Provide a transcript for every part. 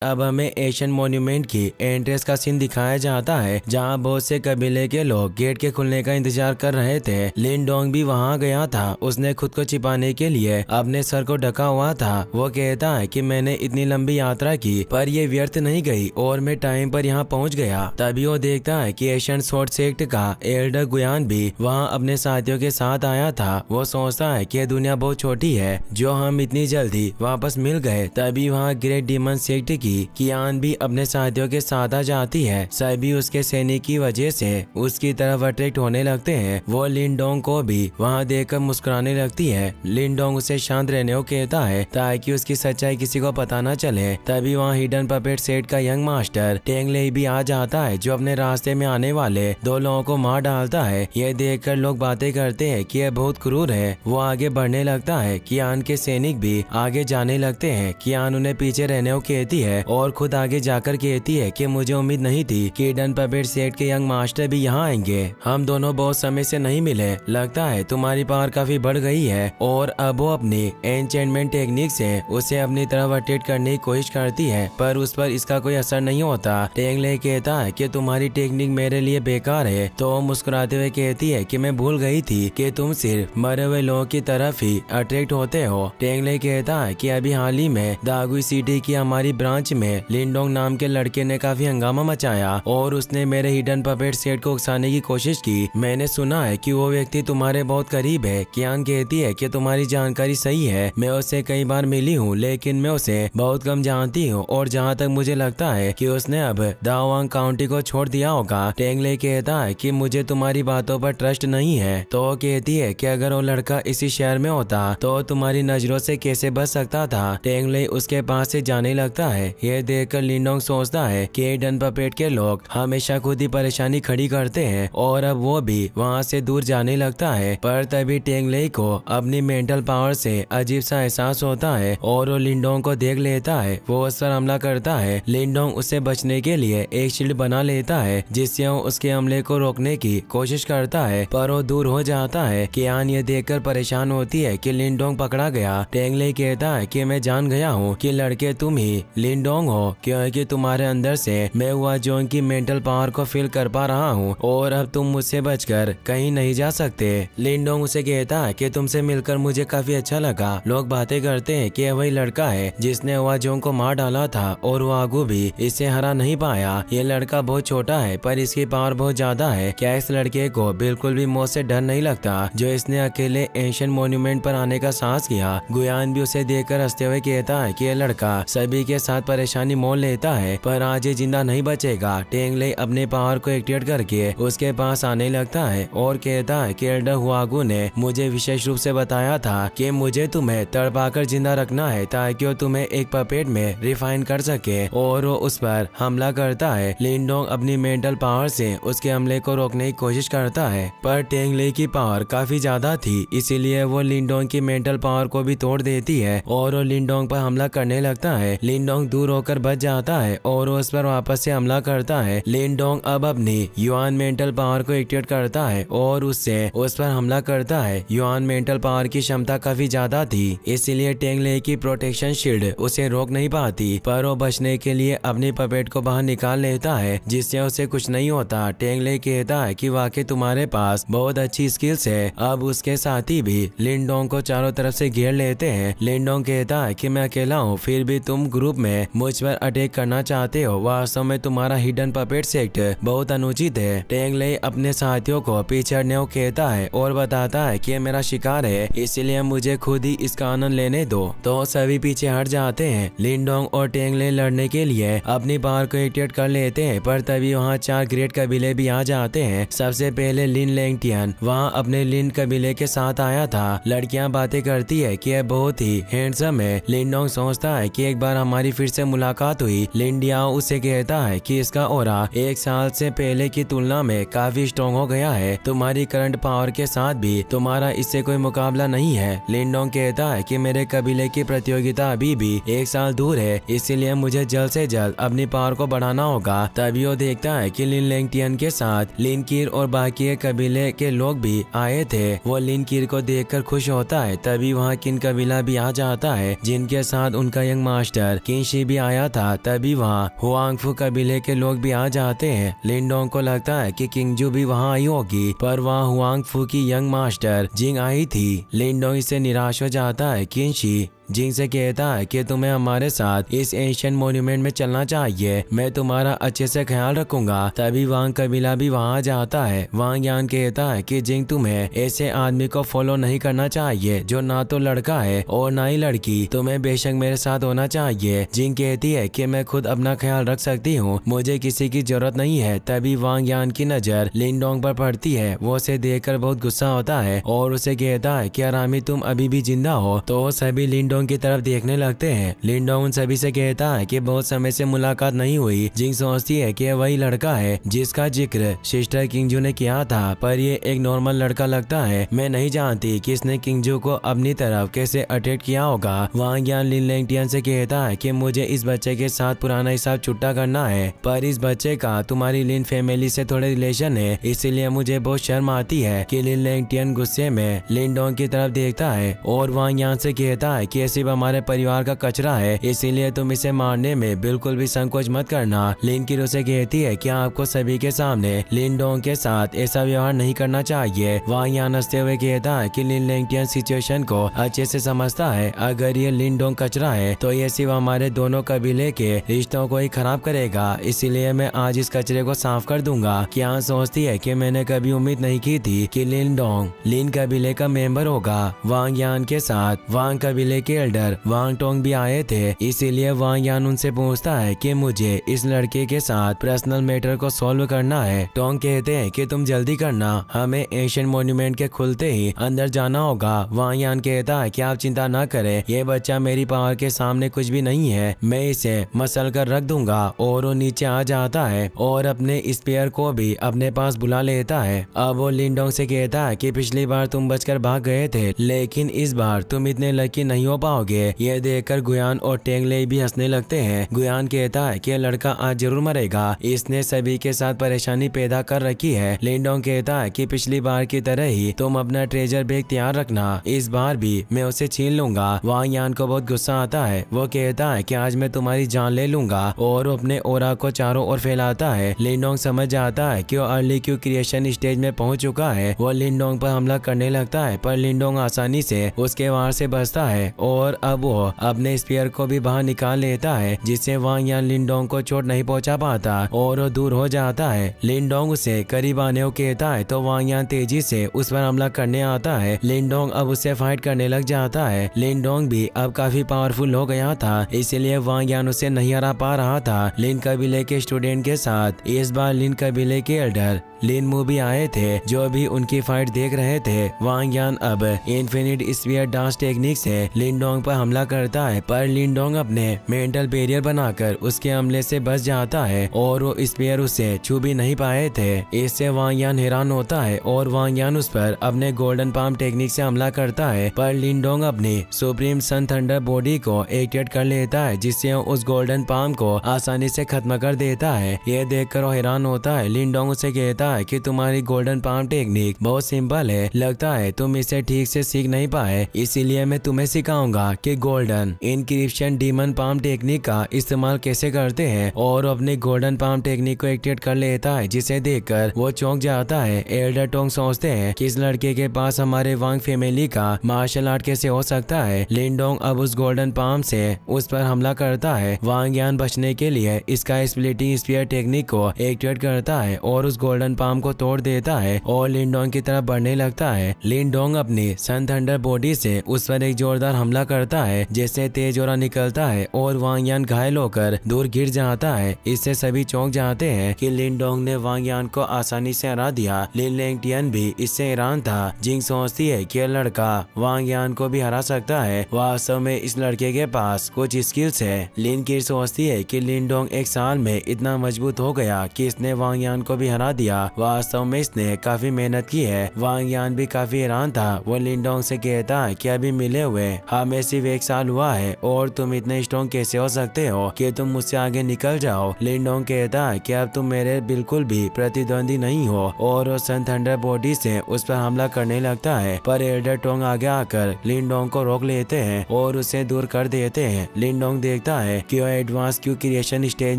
अब हमें Asian monument की एंट्रेंस का सीन दिखाया जाता है, जहां बहुत से कबीले के लोग गेट के खुलने का इंतजार कर रहे थे। लिन डोंग भी वहां गया था। उसने खुद को छिपाने के लिए अपने सर को ढका हुआ था। वो कहता है कि मैंने इतनी लंबी यात्रा की पर ये व्यर्थ नहीं गई और मैं टाइम पर यहाँ पहुँच गया। तभी वो देखता है कि एशियन स्वॉर्ड सेक्ट का एल्डर गुयान भी वहाँ अपने साथियों के साथ आया था। वो सोचता है कि दुनिया बहुत छोटी है जो हम इतनी जल्दी वापस मिल गए। तभी वहाँ ग्रेट डीमन सेक्ट की कियान भी अपने साथियों के साथ आ जाती है। सभी उसके सैनिक की वजह से उसकी तरफ अट्रैक्ट होने लगते हैं। वो लिन डोंग को भी वहाँ देखकर मुस्कुराने लगती है। लिन डोंग उसे शांत रहने को कहता है ताकि उसकी सच्चाई किसी को पता न चले। तभी वहाँ हिडन पपेट सेट का यंग मास्टर टेंग लेई भी आ जाता है, जो अपने रास्ते में आने वाले 2 लोगों को मार डालता है। ये देखकर लोग बातें करते हैं कि यह बहुत क्रूर है। वो आगे बढ़ने लगता है। कियान के सैनिक भी आगे जाने लगते हैं। कियान उन्हें पीछे रहने को कहती है और खुद आगे जाकर कहती है कि मुझे उम्मीद नहीं थी कि हिडन पपेट सेट के यंग मास्टर भी यहाँ आएंगे। हम दोनों बहुत समय से नहीं मिले। लगता है तुम्हारी पावर काफी बढ़ गई है। और अब वो अपनी एन्चेंटमेंट टेक्निक से उसे अपनी तरफ अट्रैक्ट करने की कोशिश करती है, पर उस पर इसका कोई असर नहीं होता। टेंग ले कहता है कि तुम्हारी टेक्निक मेरे लिए बेकार है। तो मुस्कुराते हुए कहती है कि मैं भूल गई थी कि तुम सिर्फ मरे हुए लोगों की तरफ ही अट्रैक्ट होते हो। टेंग ले कहता है कि अभी हाल ही में दागुई सिटी की हमारी ब्रांच में लिन डोंग नाम के लड़के ने काफी हंगामा मचाया और उसने मेरे हिडन पपेट सेट को उकसाने की कोशिश की। मैंने सुना है कि वो व्यक्ति तुम्हारे बहुत करीब है। कियान कहती है कि तुम्हारी जानकारी सही है। मैं उससे कई बार मिली हूँ, लेकिन मैं उसे बहुत कम जानती हूँ और जहाँ तक मुझे लगता है कि उसने अब दावांग काउंटी को छोड़ दिया होगा। टेंगले कहता है कि मुझे तुम्हारी बातों पर ट्रस्ट नहीं है। तो वो कहती है कि अगर वो लड़का इसी शहर में होता तो तुम्हारी नजरों से कैसे बच सकता था। टेंगले उसके पास से जाने लगता है। यह देखकर लिन डोंग सोचता है कि हिडन पपेट के लोग हमेशा खुद ही परेशानी खड़ी करते हैं और अब वो भी वहाँ से दूर जाने लगता है। पर तभी टेंगले को अपनी मेंटल पावर से अजीब सा एहसास होता है और वो लिन डोंग को देख लेता है। वो उस पर हमला करता है। लिन डोंग उसे बचने के लिए एक शील्ड बना लेता है, जिससे वो उसके हमले को रोकने की कोशिश करता है, पर वो दूर हो जाता है। कियान ये देखकर परेशान होती है कि लिन डोंग पकड़ा गया। टेंगले कहता है कि मैं जान गया हूँ कि लड़के तुम ही लिन डोंग हो, क्योंकि तुम्हारे अंदर से मैं हुआ जोंग की मेंटल पावर को फील कर पा रहा हूँ और अब तुम मुझसे बचकर कहीं नहीं जा सकते। लिन डोंग उसे कहता है कि तुमसे मिलकर मुझे काफी अच्छा लगा। लोग बातें करते हैं कि वही लड़का है जिसने हुआ जोंग को मार डाला था और वो आगू भी इसे हरा नहीं पाया। ये लड़का बहुत छोटा है पर इसकी पावर बहुत ज्यादा है। क्या इस लड़के को बिल्कुल भी मौत से डर नहीं लगता जो इसने अकेले एशियन मॉन्यूमेंट पर आने का साहस किया। गुयान भी उसे देखकर हंसते हुए कहता है कि ये लड़का सभी के साथ परेशानी मोल लेता है पर आज ये जिंदा नहीं बचेगा। टेंगले अपने पावर को एक्टिवेट करके उसके पास आने लगता है और कहता है कि एल्डर हुआगू ने मुझे विशेष रूप से बताया था कि मुझे तुम्हें तड़पाकर जिंदा रखना है ताकि वो तुम्हें एक पपेट में रिफाइन कर सके, और वो उस पर हमला करता है। लिन डोंग अपनी मेंटल पावर से उसके हमले को रोकने की कोशिश करता है, पर टेंगले की पावर काफी ज्यादा थी, इसीलिए वो लिन डोंग की मेंटल पावर को भी तोड़ देती है और वो लिन डोंग पर हमला करने लगता है। लिन डोंग दूर होकर बच जाता है और उस पर वापस से हमला करता है। लिन डोंग अब अपनी युआन मेंटल पावर को एक्टिवेट करता है और उससे उस पर हमला करता है। युआन मेंटल पावर की क्षमता काफी ज्यादा थी, इसीलिए टेंगले की प्रोटेक्शन शील्ड उसे रोक नहीं पाती, पर वो बचने के लिए अपनी पपेट को बाहर निकाल लेता है, जिससे उसे कुछ नहीं होता। टेंगले कहता है कि वाकई तुम्हारे पास बहुत अच्छी स्किल्स है। अब उसके साथी भी लिन डोंग को चारों तरफ से घेर लेते हैं। लिन डोंग कहता है कि मैं अकेला हूँ, फिर भी तुम ग्रुप में मुझ पर अटैक करना चाहते हो। वास्तव में तुम्हारा हिडन पपेट सेक्ट बहुत अनुचित है। टेंगले अपने साथियों को पीछे हटने को कहता है और बताता है कि मेरा शिकार है, इसलिए मुझे खुद ही इसका आनंद लेने दो। तो सभी पीछे हट जाते हैं। लिन डोंग और टेंगले लड़ने के लिए अपनी पावर को एक्टिवेट कर लेते हैं, पर तभी वहाँ 4 ग्रेट कबीले भी आ जाते हैं। सबसे पहले लिन लैंगटियन वहाँ अपने लिन कबीले के साथ आया था। लड़कियां बातें करती है कि यह बहुत ही हैंडसम है। लिन डोंग सोचता है कि एक बार हमारी फिर से मुलाकात हुई। लिन डियाओ उसे कहता है कि इसका ऑरा 1 साल से पहले की तुलना में काफी स्ट्रॉन्ग हो गया है। तुम्हारी करंट पावर के साथ भी तुम्हारा इससे कोई मुकाबला नहीं है। लिन डोंग कहता है कि मेरे कबीले की प्रतियोगिता अभी भी 1 साल दूर है, इसीलिए मुझे जल्द से जल्द अपनी पावर को बढ़ाना होगा। तभी वो देखता है कि लिन लैंगटियन के साथ लिन कीर और बाकी के कबीले के लोग भी आए थे। वो लिन कीर को देखकर खुश होता है। तभी वहाँ किन कबीला भी आ जाता है, जिनके साथ उनका यंग मास्टर किनशी भी आया था तभी वहाँ हुआंगफू कबीले के लोग भी आ जाते हैं। लिनडोंग को लगता है कि किंगजू भी वहाँ आई होगी, पर वहाँ हुआंगफू की यंग मास्टर जिंग आई थी। लिनडोंग इससे निराश हो जाता है। किंशी जिंग से कहता है कि तुम्हें हमारे साथ इस एशियन मॉन्यूमेंट में चलना चाहिए, मैं तुम्हारा अच्छे से ख्याल रखूंगा। तभी वांग कबीला भी वहाँ जाता है। वांग यान कहता है कि जिंग तुम्हें ऐसे आदमी को फॉलो नहीं करना चाहिए जो ना तो लड़का है और ना ही लड़की, तुम्हें बेशक मेरे साथ होना चाहिए। जिंग कहती है कि मैं खुद अपना ख्याल रख सकती हूँ, मुझे किसी की जरूरत नहीं है। तभी वांग यान की नजर लिनडोंग पर पड़ती है। वो उसे देखकर बहुत गुस्सा होता है और उसे कहता है कि आरामी तुम अभी भी जिंदा हो। तो सभी लिनडोंग की तरफ देखने लगते हैं। लिनडोंग उन सभी से कहता है कि बहुत समय से मुलाकात नहीं हुई। जिंग सोचती है कि वही लड़का है जिसका जिक्र सिस्टर किंगजू ने किया था, पर ये एक नॉर्मल लड़का लगता है। मैं नहीं जानती कि इसने किंगजू को अपनी तरफ कैसे अटैक किया होगा। वांग यान लिन लैंगटियन से कहता है कि मुझे इस बच्चे के साथ पुराना हिसाब छुट्टा करना है, पर इस बच्चे का तुम्हारी लिन फैमिली से थोड़े रिलेशन है, इसीलिए मुझे बहुत शर्म आती है। कि लिन लैंगटियन गुस्से में लिनडोंग की तरफ देखता है और वांग यान से कहता है कि सिर्फ हमारे परिवार का कचरा है, इसीलिए तुम इसे मारने में बिल्कुल भी संकोच मत करना। लिन किरो से कहती है कि आपको सभी के सामने लिनडोंग के साथ ऐसा व्यवहार नहीं करना चाहिए। वांग यान हंसते हुए कहता है कि लिन लैंगटियन सिचुएशन को अच्छे से समझता है। अगर ये लिनडोंग कचरा है तो ये सिर्फ हमारे दोनों कबीले के रिश्तों को ही खराब करेगा, इसीलिए मैं आज इस कचरे को साफ कर दूंगा। क्या सोचती है कि मैंने कभी उम्मीद नहीं की थी कि लिनडोंग लिन कबीले का मेंबर होगा। वांग यान के साथ वांग कबीले के एल्डर वांग टोंग भी आए थे, इसीलिए वांग यान उनसे पूछता है कि मुझे इस लड़के के साथ पर्सनल मैटर को सॉल्व करना है। टोंग कहते हैं कि तुम जल्दी करना, हमें एशियन मॉन्यूमेंट के खुलते ही अंदर जाना होगा। वांग यान कहता है कि आप चिंता न करें, ये बच्चा मेरी पावर के सामने कुछ भी नहीं है, मैं इसे मसल कर रख दूंगा। और वो नीचे आ जाता है और अपने स्पेयर को भी अपने पास बुला लेता है। अब वो लिनडोंग से कहता है कि पिछली बार तुम बचकर भाग गए थे, लेकिन इस बार तुम इतने लकी नहीं हो पाओगे। ये देखकर गुयान और टेंगले भी हंसने लगते हैं। गुयान कहता है कि लड़का आज जरूर मरेगा, इसने सभी के साथ परेशानी पैदा कर रखी है। लिनडोंग कहता है कि पिछली बार की तरह ही तुम अपना ट्रेजर बैग तैयार रखना, इस बार भी मैं उसे छीन लूंगा। वांग यान को बहुत गुस्सा आता है। वो कहता है कि आज मैं तुम्हारी जान ले लूंगा और अपने ओरा को चारों ओर फैलाता है। लिनडोंग समझ जाता है कि वो अर्ली क्यू क्रिएशन स्टेज में पहुंच चुका है। वो लिनडोंग पर हमला करने लगता है, पर लिनडोंग आसानी से उसके वार से बचता है और अब वो अपने स्पीयर को भी बाहर निकाल लेता है, जिससे वांग यान लिनडोंग को चोट नहीं पहुंचा पाता और वो दूर हो जाता है। लिनडोंग उसे करीब आने को कहता है तो वांग यान तेजी से उस पर हमला करने आता है। लिनडोंग अब उससे फाइट करने लग जाता है। लिनडोंग भी अब काफी पावरफुल हो गया था, इसलिए वांग यान उसे नहीं हरा पा रहा था। लिन कबीले के स्टूडेंट के साथ इस बार लिन कबीले के एल्डर लिन मू भी आए थे, जो भी उनकी फाइट देख रहे थे। वांग यान अब इन्फिनिट स्पीयर डांस टेक्निक से लिनडोंग पर हमला करता है, पर लिनडोंग अपने मेंटल बैरियर बनाकर उसके हमले से बच जाता है और वो स्पीयर उसे छू भी नहीं पाए थे। इससे वांग यान हैरान होता है और वांग यान उस पर अपने गोल्डन पाम टेक्निक से हमला करता है, पर लिनडोंग अपनी सुप्रीम सन थंडर बॉडी को एक्टिवेट कर लेता है, जिससे उस गोल्डन पाम को आसानी से खत्म कर देता है। ये देखकर वो हैरान होता है। लिनडोंग उसे कहता है कि तुम्हारी गोल्डन पाम टेक्निक बहुत सिंपल है, लगता है तुम इसे ठीक से सीख नहीं पाए, इसीलिए मैं तुम्हें सिखाऊंगा कि golden encryption demon palm technique का इस्तेमाल कैसे करते हैं। और अपने गोल्डन पाम टेक्निक को एक्टिवेट कर लेता है, जिसे देखकर वो चौंक जाता है। एल्डर टोंग सोचते हैं कि इस लड़के के पास हमारे वांग फैमिली का मार्शल आर्ट कैसे हो सकता है। लिनडोंग अब उस गोल्डन पाम से उस पर हमला करता है। वांग यान बचने के लिए इसका स्प्लिटिंग स्पीयर टेक्निक को एक्टिवेट करता है और उस गोल्डन पाम को तोड़ देता है और लिनडोंग की तरफ बढ़ने लगता है। लिनडोंग अपनी सन थंडर बॉडी से उस पर एक जोरदार हमला करता है, जिससे तेज ओरा निकलता है और वांग यान घायल होकर दूर गिर जाता है। इससे सभी चौंक जाते हैं कि लिनडोंग ने वांग यान को आसानी से हरा दिया। लिन लैंगटियन भी इससे हैरान था। जिंग सोचती है कि यह लड़का वांग यान को भी हरा सकता है, वास्तव में इस लड़के के पास कुछ स्किल्स है। लिन की सोचती है कि लिनडोंग एक साल में इतना मजबूत हो गया कि इसने वांग यान को भी हरा दिया। वास्तव में इसने काफी मेहनत की है। वांग यान भी काफी हैरान था। वो लिनडोंग से कहता है कि अभी मिले हुए हमें सिर्फ 1 साल हुआ है और तुम इतने स्ट्रॉन्ग कैसे हो सकते हो कि तुम मुझसे आगे निकल जाओ। लिनडोंग कहता है कि अब तुम मेरे बिल्कुल भी प्रतिद्वंदी नहीं हो और वो सन थंडर बॉडी से उस पर हमला करने लगता है, पर एल्डर टोंग आगे आकर लिनडोंग को रोक लेते हैं और उसे दूर कर देते हैं। लिनडोंग देखता है कि वो एडवांस क्यू क्रिएशन स्टेज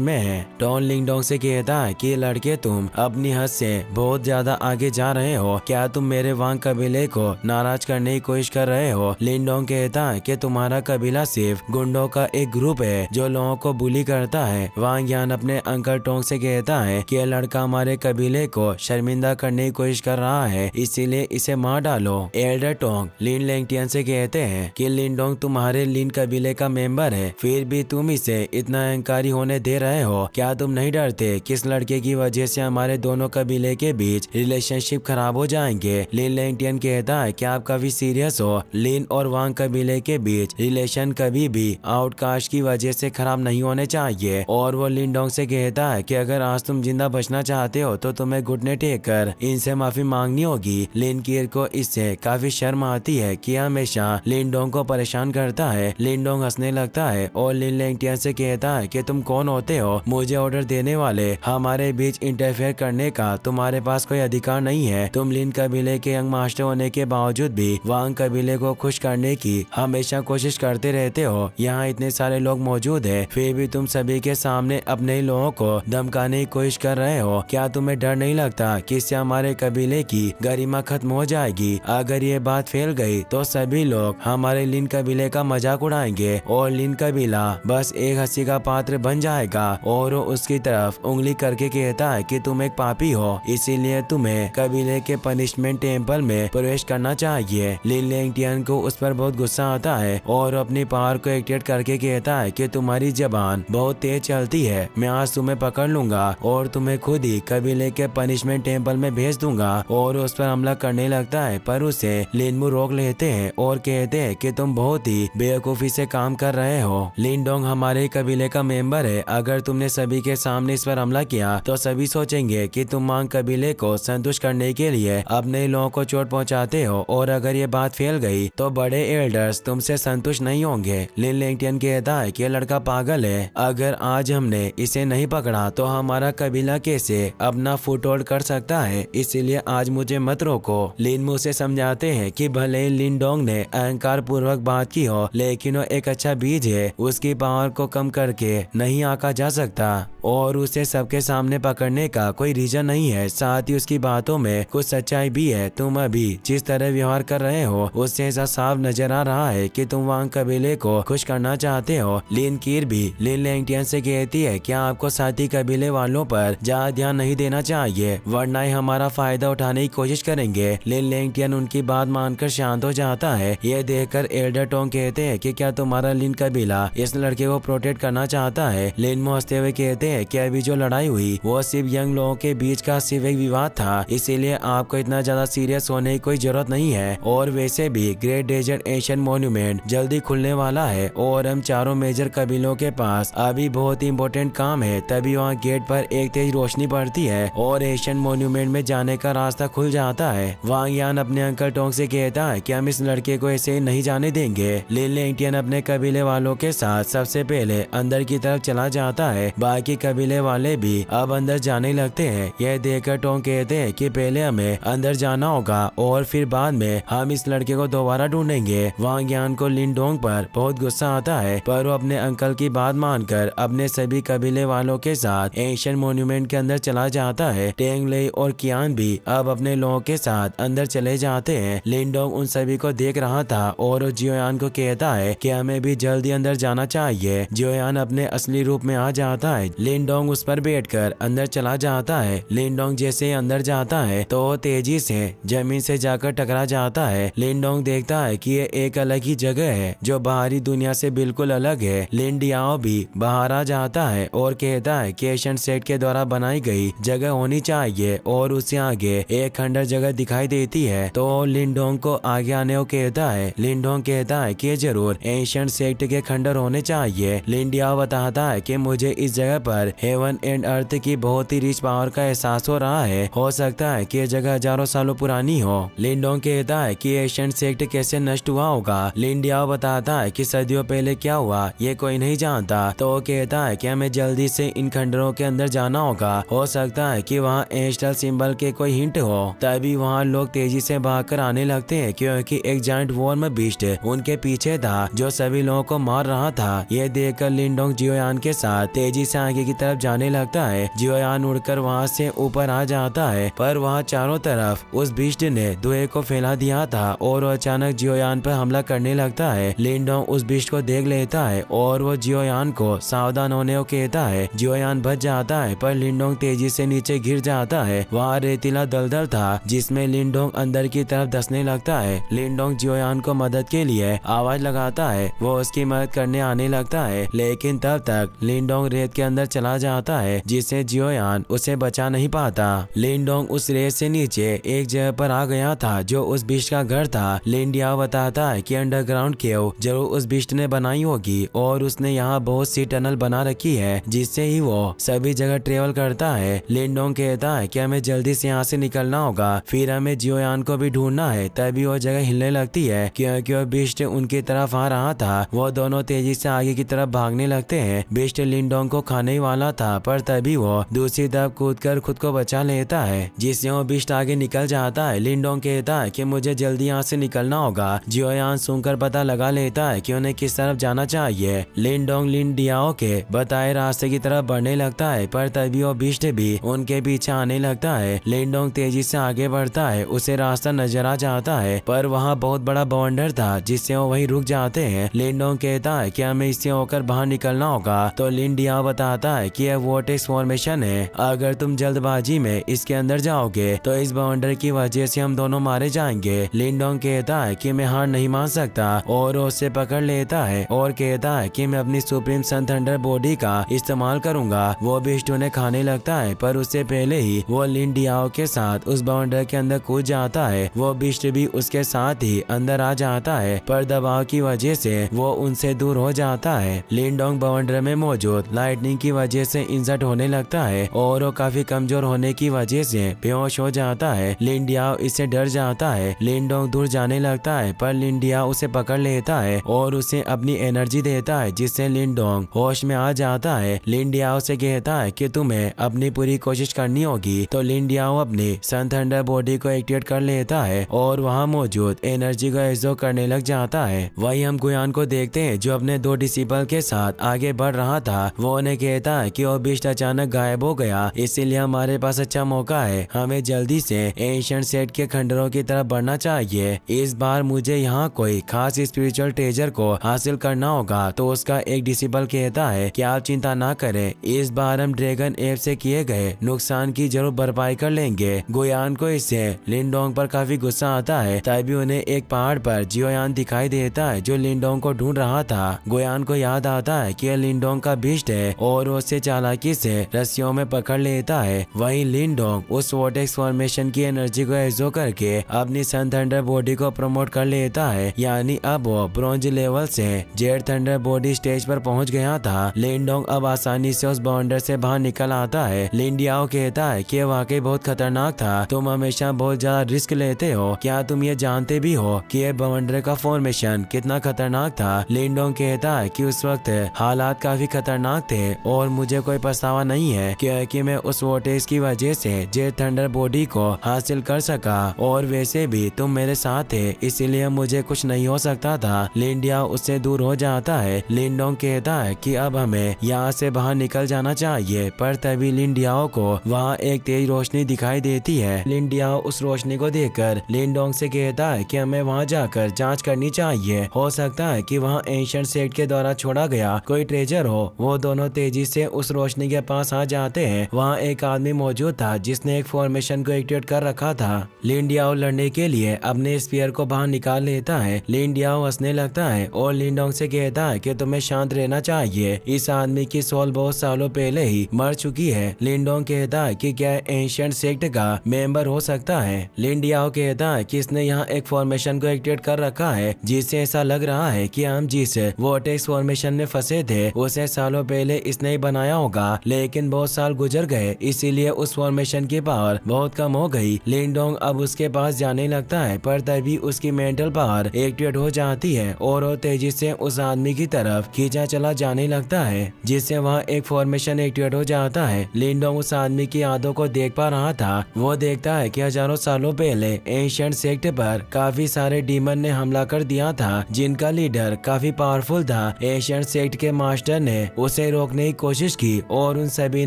में है। टोंग लिनडोंग से कहता है कि लड़के तुम अपनी हद से बहुत ज्यादा आगे जा रहे हो, क्या तुम मेरे वांग कबीले को नाराज करने की कोशिश कर रहे हो। लिनडोंग कहता है कि तुम्हारा कबीला सिर्फ गुंडों का एक ग्रुप है जो लोगों को बुली करता है। वांग यान अपने अंकल टोंग से कहता है कि यह लड़का हमारे कबीले को शर्मिंदा करने की कोशिश कर रहा है, इसीलिए इसे मार डालो। एल्डर टोंग लिन लैंगटियन से कहते हैं कि लिनडोंग तुम्हारे लिन कबीले का मेंबर है, फिर भी तुम इसे इतना अहंकारी होने दे रहे हो। क्या तुम नहीं डरते कि इस लड़के की वजह से हमारे दोनों कबीले के बीच रिलेशनशिप खराब हो जाएंगे। लिन लैंगटियन कहता है कि आप काफी सीरियस हो। लिन और वांग कबीले के बीच रिलेशन कभी भी आउटकास्ट की वजह से खराब नहीं होने चाहिए। और वो लिनडोंग से कहता है कि अगर आज तुम जिंदा बचना चाहते हो तो तुम्हें घुटने टेक कर इनसे माफी मांगनी होगी। लिन कीर को इससे काफी शर्म आती है कि हमेशा लिनडोंग को परेशान करता है। लिनडोंग हंसने लगता है और लिन लैंगटियन से कहता है कि तुम कौन होते हो मुझे ऑर्डर देने वाले, हमारे बीच इंटरफेयर करने का तुम्हारे पास कोई अधिकार नहीं है। तुम लिन कबीले के यंग मास्टर होने के बावजूद भी वांग कबीले को खुश करने की हमेशा कोशिश करते रहते हो। यहाँ इतने सारे लोग मौजूद है, फिर भी तुम सभी के सामने अपने ही लोगों को धमकाने की कोशिश कर रहे हो। क्या तुम्हें डर नहीं लगता कि इससे हमारे कबीले की गरिमा खत्म हो जाएगी। अगर ये बात फैल गई तो सभी लोग हमारे लिन कबीले का मजाक उड़ाएंगे और लिन कबीला बस एक हंसी का पात्र बन जाएगा। और वो उसकी तरफ उंगली करके कहता है कि तुम एक पापी हो, इसीलिए तुम्हें कबीले के पनिशमेंट टेम्पल में प्रवेश करना चाहिए। लिन लैंगटियन को उस पर बहुत गुस्सा आता है और अपनी पावर को एक्टिवेट करके कहता है कि तुम्हारी जबान बहुत तेज चलती है, मैं आज तुम्हें पकड़ लूंगा और तुम्हें खुद ही कबीले के पनिशमेंट टेम्पल में भेज दूंगा। और उस पर हमला करने लगता है, पर उसे लिनमू रोक लेते हैं और कहते हैं कि तुम बहुत ही बेवकूफी से काम कर रहे हो। लिनडोंग हमारे कबीले का मेंबर है, अगर तुमने सभी के सामने इस पर हमला किया तो सभी सोचेंगे कि तुम वांग कबीले को संतुष्ट करने के लिए अपने लोगों को चोट पहुंचाते हो, और अगर ये बात फैल गई तो बड़े एल्डर्स तुमसे संतुष्ट नहीं होंगे। लिन लैंगटियन कहता है कि लड़का पागल है, अगर आज हमने इसे नहीं पकड़ा तो हमारा कबीला कैसे अपना फुटहोल्ड कर सकता है, इसीलिए आज मुझे मत रोको। लिनमू से समझाते हैं कि भले लिनडोंग ने अहंकार पूर्वक बात की हो, लेकिन वो एक अच्छा बीज है, उसकी पावर को कम करके नहीं आंका जा सकता और उसे सबके सामने पकड़ने का कोई रीजन नहीं है। साथ ही उसकी बातों में कुछ सच्चाई भी है। तुम अभी जिस तरह व्यवहार कर रहे हो उससे ऐसा साफ नजर आ रहा है कि तुम वांग कबीले को खुश करना चाहते हो। लिन कीर भी लिन लैंगटियन से कहती है कि आपको साथी कबीले वालों पर ज्यादा ध्यान नहीं देना चाहिए, वरना ही हमारा फायदा उठाने की कोशिश करेंगे। लिन लैंगटियन उनकी बात मानकर शांत हो जाता है। ये देखकर एल्डर टोंग कहते हैं कि क्या तुम्हारा लिन कबीला इस लड़के को प्रोटेक्ट करना चाहता है। लिनमू हंसते हुए कहते हैं कि अभी जो लड़ाई हुई वो सिर्फ यंग लोगों के बीच का सिर्फ एक विवाद था, इसीलिए आपको इतना ज्यादा सीरियस होने की कोई जरूरत नहीं है। और वैसे भी ग्रेट डेजर्ट एशियन मॉन्यूमेंट जल्दी खुलने वाला है और हम चारों मेजर कबीलों के पास अभी बहुत ही इम्पोर्टेंट काम है। तभी वहाँ गेट पर एक तेज रोशनी पड़ती है और एशियन मॉन्यूमेंट में जाने का रास्ता खुल जाता है। वांग यान अपने अंकल टोंग से कहता है कि हम इस लड़के को ऐसे ही नहीं जाने देंगे। लिन लैंगटियन अपने कबीले वालों के साथ सबसे पहले अंदर की तरफ चला जाता है, बाकी कबीले वाले भी अब अंदर जाने लगते हैं। यह देखकर टोंग कहते हैं कि पहले हमें अंदर जाना होगा और फिर बाद में हम इस लड़के को दोबारा ढूंढेंगे। वांग यान को लिनडोंग पर बहुत गुस्सा आता है, पर वो अपने अंकल की बात मानकर अपने सभी कबीले वालों के साथ एशियन मॉन्यूमेंट के अंदर चला जाता है। टेंग लेई और कियान भी अब अपने लोगों के साथ अंदर चले जाते हैं। लिनडोंग उन सभी को देख रहा था और जियोयान को कहता है कि हमें भी जल्दी अंदर जाना चाहिए। जियोयान अपने असली रूप में आ जाता है। लिनडोंग उस पर बैठकर अंदर चला जाता है। लिनडोंग जैसे ही अंदर जाता है तो वो तेजी से जमीन से जाकर टकरा जाता है। लिनडोंग देखता है कि ये एक अलग ही जगह है जो बाहरी दुनिया से बिल्कुल अलग है। लिन डियाओ भी बाहर आ जाता है और कहता है कि एशियन सेट के द्वारा बनाई गई जगह होनी चाहिए और उससे आगे एक खंडर जगह दिखाई देती है, तो लिनडोंग को आगे आने को कहता है। लिनडोंग कहता है कि जरूर एशियन सेट के खंडर होने चाहिए। लिन डियाओ बताता है कि मुझे इस जगह पर हेवन एंड अर्थ की बहुत ही रिच पावर का एहसास एहसास हो रहा है। हो सकता है कि ये जगह हजारों सालों पुरानी हो। लिंडोंग कहता है कि एशियंट सेक्ट कैसे नष्ट हुआ होगा। लिन डियाओ बताता है कि सदियों पहले क्या हुआ ये कोई नहीं जानता। तो वो कहता है कि हमें जल्दी से इन खंडरों के अंदर जाना होगा। हो सकता है कि वहाँ एंशल सिंबल के कोई हिंट हो। तभी वहाँ लोग तेजी से भागकर आने लगते हैं क्योंकि एक जायंट वॉर्म बीस्ट उनके पीछे था जो सभी लोगों को मार रहा था। ये देखकर लिंडोंग जियोयान के साथ तेजी से आगे की तरफ जाने लगता है। जियोयान उड़कर वहाँ से ऊपर आ जाता है पर वहाँ चारों तरफ उस बीस्ट ने धुएं को फैला दिया था और वो अचानक जियोयान पर हमला करने लगता है। लिंडोंग उस बीस्ट को देख लेता है और वो जियोयान को सावधान होने को कहता है। जियोयान बच जाता है पर लिंडोंग तेजी से नीचे गिर जाता है। वहाँ रेतीला दलदल था जिसमें लिंडोंग अंदर की तरफ धंसने लगता है। लिंडोंग जियोयान को मदद के लिए आवाज लगाता है। वो उसकी मदद करने आने लगता है लेकिन तब तक लिंडोंग रेत के अंदर चला जाता है जिससे जियोयान उसे बचा नहीं पाता। लिंडोंग उस रेत से नीचे एक जगह पर आ गया था जो उस बिस्ट का घर था। लिन डियाओ बताता है कि अंडरग्राउंड केव जरूर उस बिस्ट ने बनाई होगी और उसने यहाँ बहुत सी टनल बना रखी है जिससे ही वो सभी जगह ट्रेवल करता है। लिंडोंग कहता है कि हमें जल्दी से यहाँ से निकलना होगा, फिर हमें जियोयान को भी ढूंढना है। तभी वो जगह हिलने लगती है क्योंकि वो बिस्ट उनकी तरफ आ रहा था। वो दोनों तेजी से आगे की तरफ भागने लगते हैं। बिस्ट लिंडोंग को खाने ही वाला था पर तभी वो दूसरी तरफ कूदकर खुद को बचा लेता है जिससे वो बिस्ट आगे निकल जाता है। लिंडोंग कहता है कि मुझे जल्दी यहाँ से निकलना होगा। जियोयान सुनकर पता लगा लेता है कि उन्हें किस तरफ जाना चाहिए। लिंडोंग लिन डियाओ के बताए रास्ते की तरफ बढ़ने लगता है पर तभी वो बिस्ट भी उनके पीछे आने लगता है। लिंडोंग तेजी से आगे बढ़ता है, उसे रास्ता नजर आ जाता है पर वहाँ बहुत बड़ा बवंडर था जिससे वो वहीं रुक जाते हैं। लिंडोंग कहता है कि हमें इससे होकर बाहर निकलना होगा तो लिन डियाओ बताता है कि यह वोर्टेक्स फॉर्मेशन है। अगर तुम जल्दबाजी में इसके अंदर जाओगे तो इस बवंडर की वजह से हम दोनों मारे जाएंगे। लिंडोंग कहता है कि मैं हार नहीं मान सकता और उसे पकड़ लेता है और कहता है कि मैं अपनी सुप्रीम सन थंडर बॉडी का इस्तेमाल करूंगा। वो बिस्ट उन्हें खाने लगता है पर उससे पहले ही वो लिन डियाओ के साथ उस बवंडर के अंदर कूद जाता है। वो बिस्ट भी उसके साथ ही अंदर आ जाता है पर दबाव की वजह से वो उनसे दूर हो जाता है। लिंडोंग बवंडर में मौजूद लाइटनिंग की वजह से इंजर्ड होने लगता है और वो काफी कमजोर होने की वजह से बेहोश हो जाता है। लिन डियाओ इससे डर जाता है। लिंडोंग दूर जाने लगता है पर लिन डियाओ उसे पकड़ लेता है और उसे अपनी एनर्जी देता है जिससे लिंडोंग होश में आ जाता है। लिन डियाओ से कहता है कि तुम्हें अपनी पूरी कोशिश करनी होगी तो लिन डियाओ अपनी सन थंडर बॉडी को एक्टिवेट कर लेता है और वहाँ मौजूद एनर्जी को एब्जॉर्ब करने लग जाता है। वही हम गुयान को देखते हैं जो अपने दो डिसिपल के साथ आगे बढ़ रहा था। वो उन्हें कहता है कि वो बिस्ट अचानक गायब हो गया इसीलिए हमारे पास अच्छा मौका है, हमें जल्दी से एशियंट सेट के खंडरों की तरफ बढ़ना चाहिए। इस बार मुझे यहाँ कोई खास स्पिरिचुअल ट्रेजर को हासिल करना होगा। तो उसका एक डिसिपल कहता है कि आप चिंता ना करें, इस बार हम ड्रैगन एप से किए गए नुकसान की जरूर भरपाई कर लेंगे। गुयान को इससे लिंडोंग पर काफी गुस्सा आता है। तभी उन्हें एक पहाड़ पर जियोयान दिखाई देता है जो लिंडोंग को ढूंढ रहा था। गुयान को याद आता है कि यह लिंडोंग का बिस्ट है और उसे चालाकी से रस्सियों में पकड़ लेता है। वहीं लिंडोंग उस वोर्टेक्स फॉर्मेशन की एनर्जी को एब्जॉर्ब करके अपनी सन थंडर बॉडी को प्रमोट कर लेता है, यानी अब वो ब्रॉन्ज लेवल से जेड थंडर बॉडी स्टेज पर पहुंच गया था। लिंडोंग अब आसानी से उस बाउंडर से बाहर निकल आता है। लिन डियाओ कहता है कि वाकई बहुत खतरनाक था, तुम हमेशा बहुत ज्यादा रिस्क लेते हो, क्या तुम ये जानते भी हो कि ये बाउंडर का फॉर्मेशन कितना खतरनाक था। लिंडोंग कहता है कि उस वक्त हालात काफी खतरनाक थे और मुझे कोई पछतावा नहीं है क्योंकि मैं उस वोर्टेक्स की वजह से जेड थंडर बॉडी को हासिल कर सका और वैसे भी तुम मेरे साथ थे इसीलिए मुझे कुछ नहीं हो सकता था। लिन डियाओ उससे दूर हो जाता है। लिंडोंग कहता है कि अब हमें यहाँ से बाहर निकल जाना चाहिए पर तभी लिन डियाओ को वहाँ एक तेज रोशनी दिखाई देती है। लिन डियाओ उस रोशनी को देखकर लिंडोंग से कहता है कि हमें वहाँ जाकर जांच करनी चाहिए, हो सकता है कि वहाँ एंशिएंट सेट के द्वारा छोड़ा गया कोई ट्रेजर हो। वो दोनों तेजी से उस रोशनी के पास आ जाते हैं। वहाँ एक आदमी मौजूद था जिसने एक फॉर्मेशन को एक्टिवेट कर रखा था। लिन डियाओ लड़ने के लिए अपने स्पीयर को बाहर निकाल लेता है। लिन डियाओ हंसने लगता है और लिंडोंग से कहता है कि तुम्हें शांत रहना चाहिए, इस आदमी की सोल बहुत सालों पहले ही मर चुकी है। लिंडोंग कहता है कि क्या एंशिएंट सेक्ट का मेंबर हो सकता है। लिन डियाओ कहता है कि इसने यहाँ एक फॉर्मेशन को एक्टिवेट कर रखा है जिससे ऐसा लग रहा है कि हम जिस वोर्टेक्स फॉर्मेशन में फंसे थे उसे सालों पहले इसने ही बनाया होगा, लेकिन बहुत साल गुजर गए इसीलिए इसीलिए उस फॉर्मेशन की पावर बहुत कम हो गई। लिंडोंग अब उसके पास जाने लगता है, पर तभी उसकी मेंटल पावर एक्टिवेट हो जाती है और वो तेजी से उस आदमी की तरफ खींचा चला जाने लगता है, जिससे वहाँ एक फॉर्मेशन एक्टिवेट हो जाता है। लिंडोंग उस आदमी की यादों को देख पा रहा था। वो देखता है कि हजारों सालों पहले एंशिएंट सेक्ट पर काफी सारे डीमन ने हमला कर दिया था, जिनका लीडर काफी पावरफुल था। एंशिएंट सेक्ट के मास्टर ने उसे रोकने की कोशिश की और उन सभी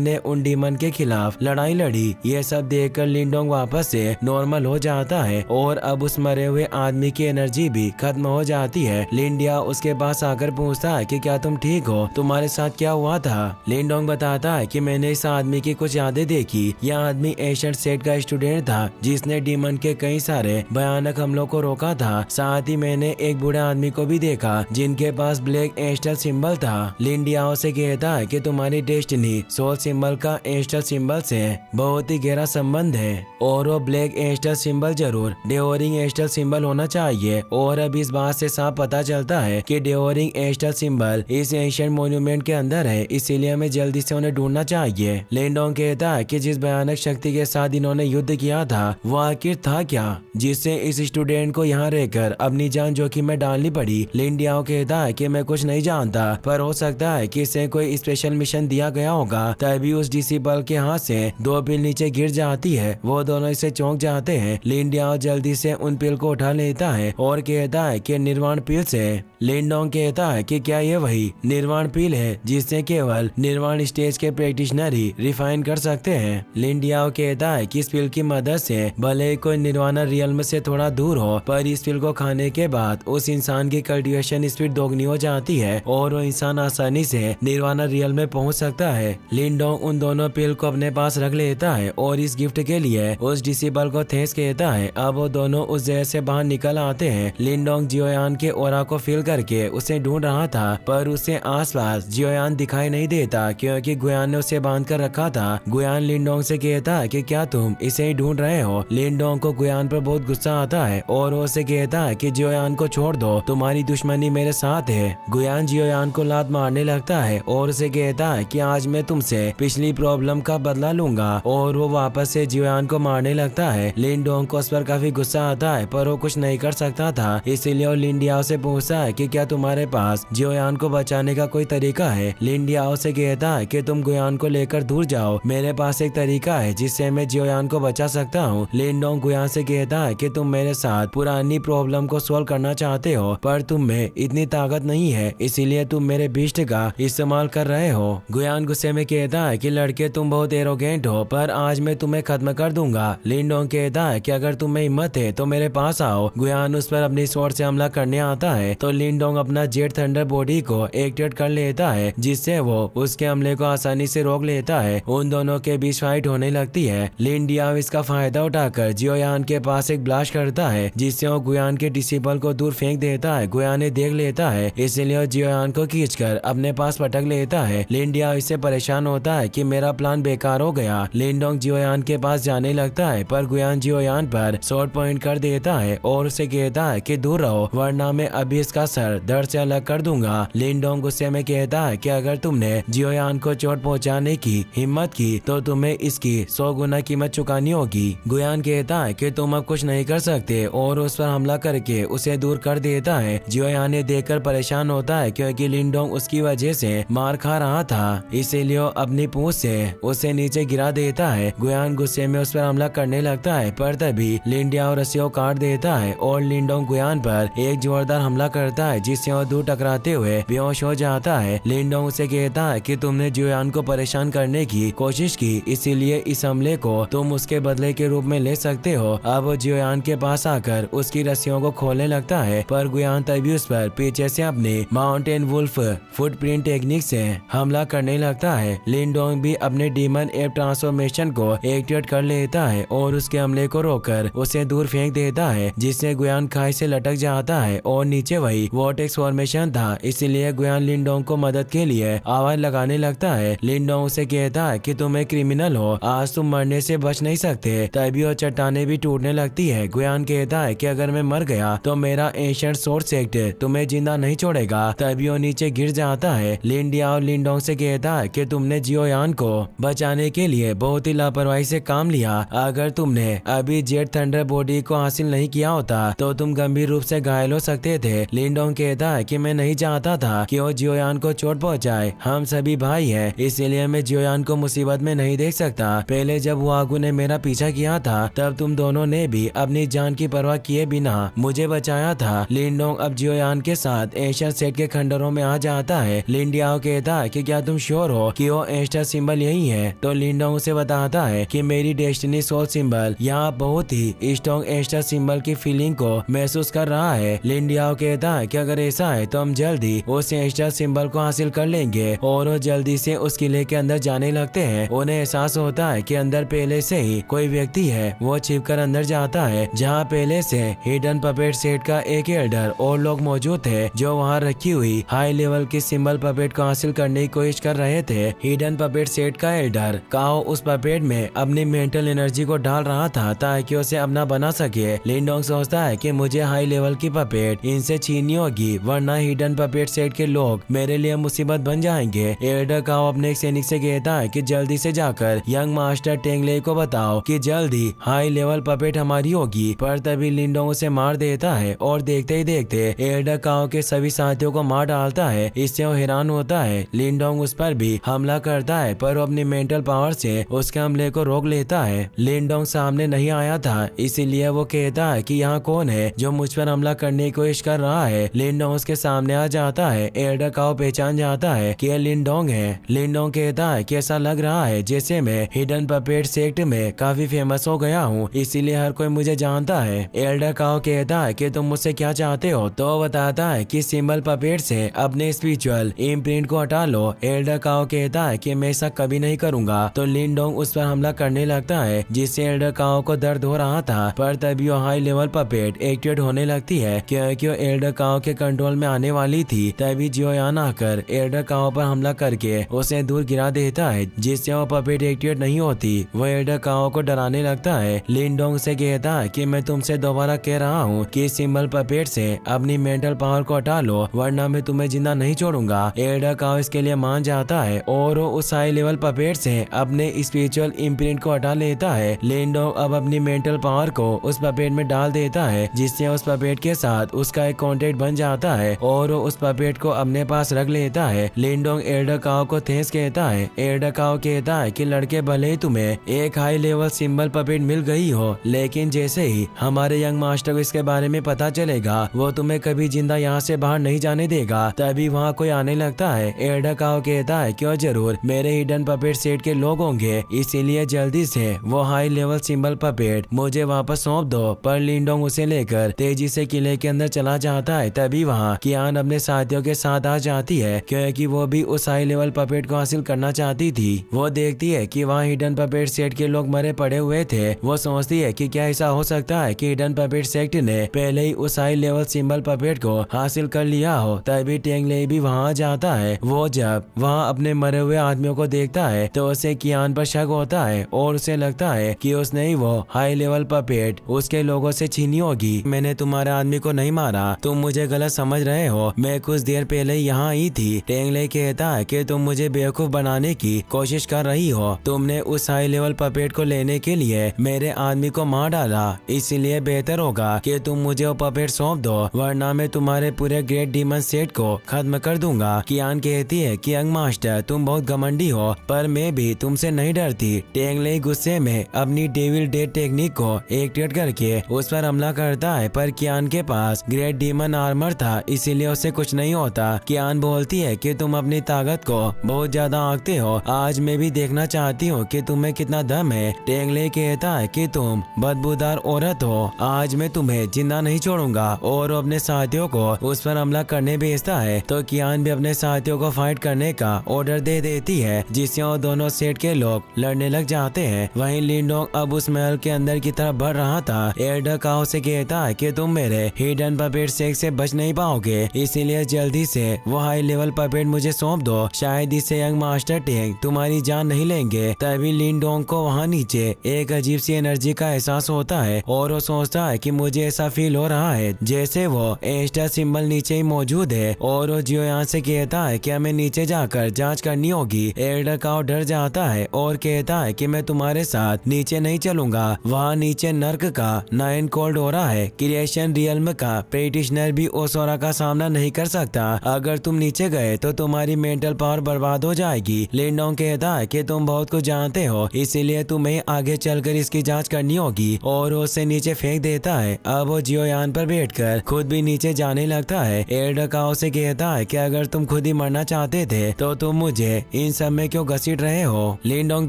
ने उन डीमन के खिलाफ लड़ाई लड़ी। ये सब देखकर लिंडोंग वापस से नॉर्मल हो जाता है और अब उस मरे हुए आदमी की एनर्जी भी खत्म हो जाती है। लिंडिया उसके पास आकर पूछता है कि क्या तुम ठीक हो, तुम्हारे साथ क्या हुआ था। लिंडोंग बताता है कि मैंने इस आदमी की कुछ यादें देखी। यह आदमी एंशिएंट सेक्ट का स्टूडेंट था जिसने डीमन के कई सारे भयानक हमलों को रोका था। साथ ही मैंने एक बूढ़े आदमी को भी देखा जिनके पास ब्लैक एंस्टल सिंबल था। लिंडिया उसे कहता है कि तुम्हारी डेस्टिनी सोल सिंबल का एंस्टल सिंबल से बहुत ही गहरा संबंध है और वो ब्लैक एंस्टल सिंबल जरूर डेवोरिंग एंस्टल सिंबल होना चाहिए। और अब इस बात से साफ पता चलता है कि डेवोरिंग एंस्टल सिंबल इस एंशिएंट मॉन्यूमेंट के अंदर है, इसीलिए हमें जल्दी से उन्हें ढूंढना चाहिए। लिंडोंग कहता है कि जिस भयानक शक्ति के साथ इन्होंने युद्ध किया था वो आखिर था क्या, जिससे इस स्टूडेंट को यहाँ रहकर अपनी जान जोखिम में डालनी पड़ी। लिंडियाओ कहता है कि मैं कुछ नहीं जानता, पर हो सकता है कि इसे कोई स्पेशल मिशन दिया गया होगा। तभी उस डिसिबल के हाथ से 2 पिल नीचे गिर जाती है। वो दोनों इसे चौंक जाते हैं। लिंडियाओ जल्दी से उन पिल को उठा लेता है और कहता है कि निर्वाण पिल से। लिंडोंग कहता है कि क्या ये वही निर्वाण पिल है जिससे केवल निर्वाण स्टेज के प्रैक्टिशनर ही रिफाइन कर सकते हैं। लिंडियाओ कहता है कि इस पिल की मदद से भले ही कोई निर्वाणा रियल्म से थोड़ा दूर हो, पर इस पिल को खाने के बाद उस इंसान की कल्टीवेशन स्पीड दोगुनी हो जाती है और वो इंसान आसानी से निर्वाणा रियल्म में पहुंच सकता है। लिंडोंग उन दोनों पिल को अपने पास रख लेता है और इस गिफ्ट के लिए उस डिसिबल को थैंक्स कहता है। अब वो दोनों उस जगह से बाहर निकल आते हैं। लिंडोंग जियोयान के ओरा को फील करके उसे ढूंढ रहा था, पर उसे आसपास जियोयान दिखाई नहीं देता क्योंकि गुयान ने उसे बांध कर रखा था। गुयान लिंडोंग से कहता है कि क्या तुम इसे ही ढूंढ रहे हो। लिंडोंग को गुयान पर बहुत गुस्सा आता है और वो उसे कहता है कि जियोयान को छोड़ दो, तुम्हारी दुश्मनी मेरे साथ है। गुयान जियोयान को लात मारने लगता है और उसे कहता है कि आज मैं तुमसे पिछली प्रॉब्लम का बदला लूंगा, और वो वापस से जियोयान को मारने लगता है। लिंडोंग को उस पर काफी गुस्सा आता है, पर वो कुछ नहीं कर सकता था, इसीलिए वो लिंडियाओ से पूछता है कि क्या तुम्हारे पास जियोयान को बचाने का कोई तरीका है। लिंडियाओ से कहता है कि तुम गुयान को लेकर दूर जाओ, मेरे पास एक तरीका है जिससे मैं जियोयान को बचा सकता हूँ। लिंडोंग गुयान से कहता है कि तुम मेरे साथ पुरानी प्रॉब्लम को सॉल्व करना चाहते हो, पर तुम में इतनी ताकत नहीं है, इसीलिए तुम मेरे बीस्ट का इस्तेमाल कर रहे हो। गुयान गुस्से में कहता है कि लड़के तुम बहुत एरोगेंट हो, पर आज मैं तुम्हें खत्म कर दूंगा। लिंडोंग कहता है कि अगर तुम्हें हिम्मत है तो मेरे पास आओ। गुयान उस पर अपनी स्वॉर्ड से हमला करने आता है तो लिंडोंग अपना जेट थंडर बॉडी को एक्टिवेट कर लेता है, जिससे वो उसके हमले को आसानी से रोक लेता है। उन दोनों के बीच फाइट होने लगती है। लिंडियाओ इसका फायदा उठाकर जियोयान के पास एक ब्लास्ट करता है, जिससे वो गुयान के डिसिबल को दूर फेंक देता है। गुयान ने देख लेता है, इसलिए वो जियोयान को खींचकर अपने पास पटक लेता है। लिंडियाओ इससे परेशान होता है कि मेरा प्लान बेकार हो गया। लिंडोंग जियोयान के पास जाने लगता है, पर गुयान जियोयान पर शॉर्ट पॉइंट कर देता है और उसे कहता है कि दूर रहो, वरना मैं अभी इसका सर धड़ से अलग कर दूंगा। लिंडोंग गुस्से में कहता है कि अगर तुमने जियोयान को चोट पहुंचाने की हिम्मत की तो तुम्हें इसकी 100 गुना कीमत चुकानी होगी। गुयान कहता है कि तुम अब कुछ नहीं कर सकते और उस पर हमला करके उसे दूर कर देता है। जियोयान ने देखकर परेशान होता है क्योंकि लिंडोंग उसकी वजह से मार खा रहा था, इसीलिए वो अपनी पूंछ से उसे नीचे गिरा देता है। गुयान गुस्से में उस पर हमला करने लगता है, पर तभी लिंडियाओ रस्सियों काट देता है और लिंडोंग गुयान पर एक जोरदार हमला करता है, जिससे वो दूर टकराते हुए बेहोश हो जाता है। लिंडोंग उसे कहता है कि तुमने जियोयान को परेशान करने की कोशिश की, इसीलिए इस हमले को तुम उसके बदले के रूप में ले सकते हो। अब वो जियोयान के पास आकर उसकी रस्सियों को खोलने लगता है, पर गुयान तभी उस पर पीछे से अपनी माउंटेन वुल्फ फुटप्रिंट टेक्निक से हमला करने लगता है। लिंडोंग भी अपने डीमन एप ट्रांसफॉर्मेशन को एक्टिवेट कर लेता है और उसके हमले को रोककर उसे दूर फेंक देता है, जिससे गुयान खाई से लटक जाता है और नीचे वही वॉर्टेक्स फॉर्मेशन था, इसीलिए गुयान लिंडोंग को मदद के लिए आवाज लगाने लगता है। लिंडोंग उसे कहता है कि तुम एक क्रिमिनल हो, आज तुम मरने से बच नहीं सकते। तभी वो चट्टाने भी टूटने लगती है। गुयान कहता है कि अगर मैं मर गया तो मेरा एंशिएंट सोर्ड सेक्ट तुम्हें जिंदा नहीं छोड़ेगा। तभी वो नीचे गिर जाता है। लिंडियाओ लिंडोंग से कहता है कि तुमने जियोयान को बचाने के के लिए बहुत ही लापरवाही से काम लिया। अगर तुमने अभी जेट थंडर बॉडी को हासिल नहीं किया होता तो तुम गंभीर रूप से घायल हो सकते थे। लिंडोंग कहता है कि मैं नहीं चाहता था कि वो जियोयान को चोट पहुंचाए। हम सभी भाई हैं, इसीलिए मैं जियोयान को मुसीबत में नहीं देख सकता। पहले जब वागू ने मेरा पीछा किया था तब तुम दोनों ने भी अपनी जान की परवाह किए बिना मुझे बचाया था। लिंडोंग अब जियोयान के साथ एस्टर सेट के खंडरों में आ जाता है। लिंडियाओ कहता है कि क्या तुम श्योर हो कि वो एस्टर सिंबल यही है? तो लिंडोंग उसे बताता है कि मेरी डेस्टिनी सोल सिंबल यहाँ बहुत ही स्ट्रॉन्ग एस्टर सिंबल की फीलिंग को महसूस कर रहा है। लिंडियाओ कहता है कि अगर ऐसा है तो हम जल्दी उस एस्टर सिंबल को हासिल कर लेंगे और वो जल्दी से उस किले के अंदर जाने लगते हैं। उन्हें एहसास होता है कि अंदर पहले से ही कोई व्यक्ति है। वो छिपकर अंदर जाता है जहाँ पहले से हिडन पपेट सेट का एक एल्डर और लोग मौजूद थे जो वहाँ रखी हुई हाई लेवल की सिंबल पपेट को हासिल करने की कोशिश कर रहे थे। हिडन पपेट सेट का एल्डर काओ उस पपेट में अपनी मेंटल एनर्जी को डाल रहा था ताकि उसे अपना बना सके। लिंडोंग सोचता है कि मुझे हाई लेवल की पपेट इनसे छीननी होगी वरना हिडन पपेट सेट के लोग मेरे लिए मुसीबत बन जाएंगे। एल्डर काओ अपने एक सैनिक से कहता है कि जल्दी से जाकर यंग मास्टर टेंगले को बताओ कि जल्दी हाई लेवल पपेट हमारी होगी। पर तभी लिंडोंग उसे मार देता है और देखते ही देखते एल्डर काओ के सभी साथियों को मार डालता है। इससे वो हैरान होता है। लिंडोंग उस पर भी हमला करता है पर वो अपनी मेंटल पावर से उसके हमले को रोक लेता है। लिंडोंग सामने नहीं आया था इसीलिए वो कहता है कि यहाँ कौन है जो मुझ पर हमला करने की कोशिश कर रहा है। लिंडोंग उसके सामने आ जाता है। एल्डर काओ पहचान जाता है कि ये लिंडोंग है। लिंडोंग कहता है कि ऐसा लग रहा है जैसे मैं हिडन पपेट सेक्ट में काफी फेमस हो गया हूँ इसीलिए हर कोई मुझे जानता है। एल्डर काओ कहता है कि तुम मुझसे क्या चाहते हो? तो वो बताता है कि सिंबल पपेट से अपने स्पिरिचुअल इम्प्रिंट को हटा लो। एल्डर काओ कहता है कि मैं ऐसा कभी नहीं करूंगा। तो लिंडोंग उस पर हमला करने लगता है जिससे एल्डर काओ को दर्द हो रहा था। पर तभी वो हाई लेवल पपेट एक्टिवेट होने लगती है क्योंकि वो एल्डर काओ के कंट्रोल में आने वाली थी। तभी जियोयान आकर एल्डर काओ पर हमला करके उसे दूर गिरा देता है जिससे वो पपेट एक्टिवेट नहीं होती। वो एल्डर काओ को डराने लगता है। लिंडोंग से कहता है कि मैं तुमसे दोबारा कह रहा हूँ कि सिंबल पपेट से अपनी मेंटल पावर को हटा लो वरना मैं तुम्हें जिंदा नहीं छोड़ूंगा। एल्डर काओ इसके लिए मान जाता है और वो उस हाई लेवल पपेट से अपने स्पिरिचुअल इम्प्रिंट को हटा लेता है। लिंडोंग अब अपनी मेंटल पावर को उस पपेट में डाल देता है जिससे उस पपेट के साथ उसका एक कॉन्टेक्ट बन जाता है और वो उस पपेट को अपने पास रख लेता है। लिंडोंग एल्डर काओ को थैंक्स कहता है। एल्डर काओ कहता है कि लड़के भले ही तुम्हें एक हाई लेवल सिंबल पपेट मिल गई हो लेकिन जैसे ही हमारे यंग मास्टर को इसके बारे में पता चलेगा वो तुम्हें कभी जिंदा यहाँ से बाहर नहीं जाने देगा। तभी वहाँ कोई आने लगता है। एल्डर काओ कहता है क्यों जरूर मेरे हिडन पपेट सेट के लोग होंगे इसीलिए जल्दी से वो हाई लेवल सिंबल पपेट मुझे वापस सौंप दो। पर लिंडोंग उसे लेकर तेजी से किले के अंदर चला जाता है। तभी वहाँ कियान अपने साथियों के साथ आ जाती है क्योंकि वो भी उस हाई लेवल पपेट को हासिल करना चाहती थी। वो देखती है कि वहाँ हिडन पपेट सेट के लोग मरे पड़े हुए थे। वो सोचती है कि क्या ऐसा हो सकता है कि हिडन पपेट सेट ने पहले ही उस हाई लेवल सिंबल पपेट को हासिल कर लिया हो। तभी टेंगले भी वहाँ जाता है। वो जब वहाँ अपने मरे हुए आदमियों को देखता है तो उसे कियान पर शक होता है और उसे लगता है कि उसने ही वो हाई लेवल पपेट उसके लोगों से छीनी होगी। मैंने तुम्हारे आदमी को नहीं मारा, तुम मुझे गलत समझ रहे हो, मैं कुछ देर पहले यहाँ आई थी। टेंगले कहता है कि तुम मुझे बेवकूफ बनाने की कोशिश कर रही हो। तुमने उस हाई लेवल पपेट को लेने के लिए मेरे आदमी को मार डाला, इसीलिए बेहतर होगा कि तुम मुझे वो पपेट सौंप दो वरना मैं तुम्हारे पूरे ग्रेट डीमन सेट को खत्म कर दूंगा। कियान कहती है कि यंग मास्टर तुम बहुत घमंडी हो पर मैं भी तुमसे नहीं डरती। टेंगले गुस्से में अपनी डेविल डेड टेक्निक को एक्टिवेट करके उस पर हमला करता है पर कियान के पास ग्रेट डीमन आर्मर था इसीलिए उसे कुछ नहीं होता। कियान बोलती है कि तुम अपनी ताकत को बहुत ज्यादा आंकते हो, आज मैं भी देखना चाहती हूँ कि तुम्हें कितना दम है। टेंगले कहता है कि तुम बदबूदार औरत हो, आज मैं तुम्हें जिंदा नहीं छोड़ूंगा और वो अपने साथियों को उस पर हमला करने भेजता है। तो कियान भी अपने साथियों को फाइट करने का ऑर्डर दे देती है जिससे वो दोनों सेट के लोग लड़ने लग जाते हैं। वहीं लिंडोंग अब उस महल के अंदर की तरफ बढ़ रहा था। एल्डर काओ से कहता है कि तुम मेरे हिडन पपेट सेट से बच नहीं पाओगे इसीलिए जल्दी से वो हाई लेवल पपेट मुझे सौंप दो, शायद इससे यंग मास्टर टेंग तुम्हारी जान नहीं लेंगे। तभी लिंडोंग को वहाँ नीचे एक अजीब सी एनर्जी का एहसास होता है और वो सोचता है कि मुझे ऐसा फील हो रहा है जैसे वो एस्टर सिंबल नीचे ही मौजूद है और वो जियोयान से कहता है कि हमें नीचे जाकर जांच करनी होगी। एल्डर काओ डर जाता है और कहता है कि मैं तुम्हारे साथ नीचे नहीं चलूंगा। वहाँ नीचे नर्क का 9 कोल्ड ओरा है। क्रिएशन रियल्म का प्रैक्टिशनर भी उस ओरा का सामना नहीं कर सकता। अगर तुम नीचे गए तो तुम्हारी मेंटल पावर बर्बाद हो जाएगी। लिनडोंग कहता है कि तुम बहुत कुछ जानते हो, इसीलिए तुम्हें आगे चलकर इसकी जांच करनी होगी और उसे नीचे फेंक देता है। अब वो जियोयान पर बैठकर खुद भी नीचे जाने लगता है। एल्डर काओ से कहता है कि अगर तुम खुद ही मरना चाहते थे तो तुम मुझे इन सब में क्यों घसीट रहे हो। लिनडोंग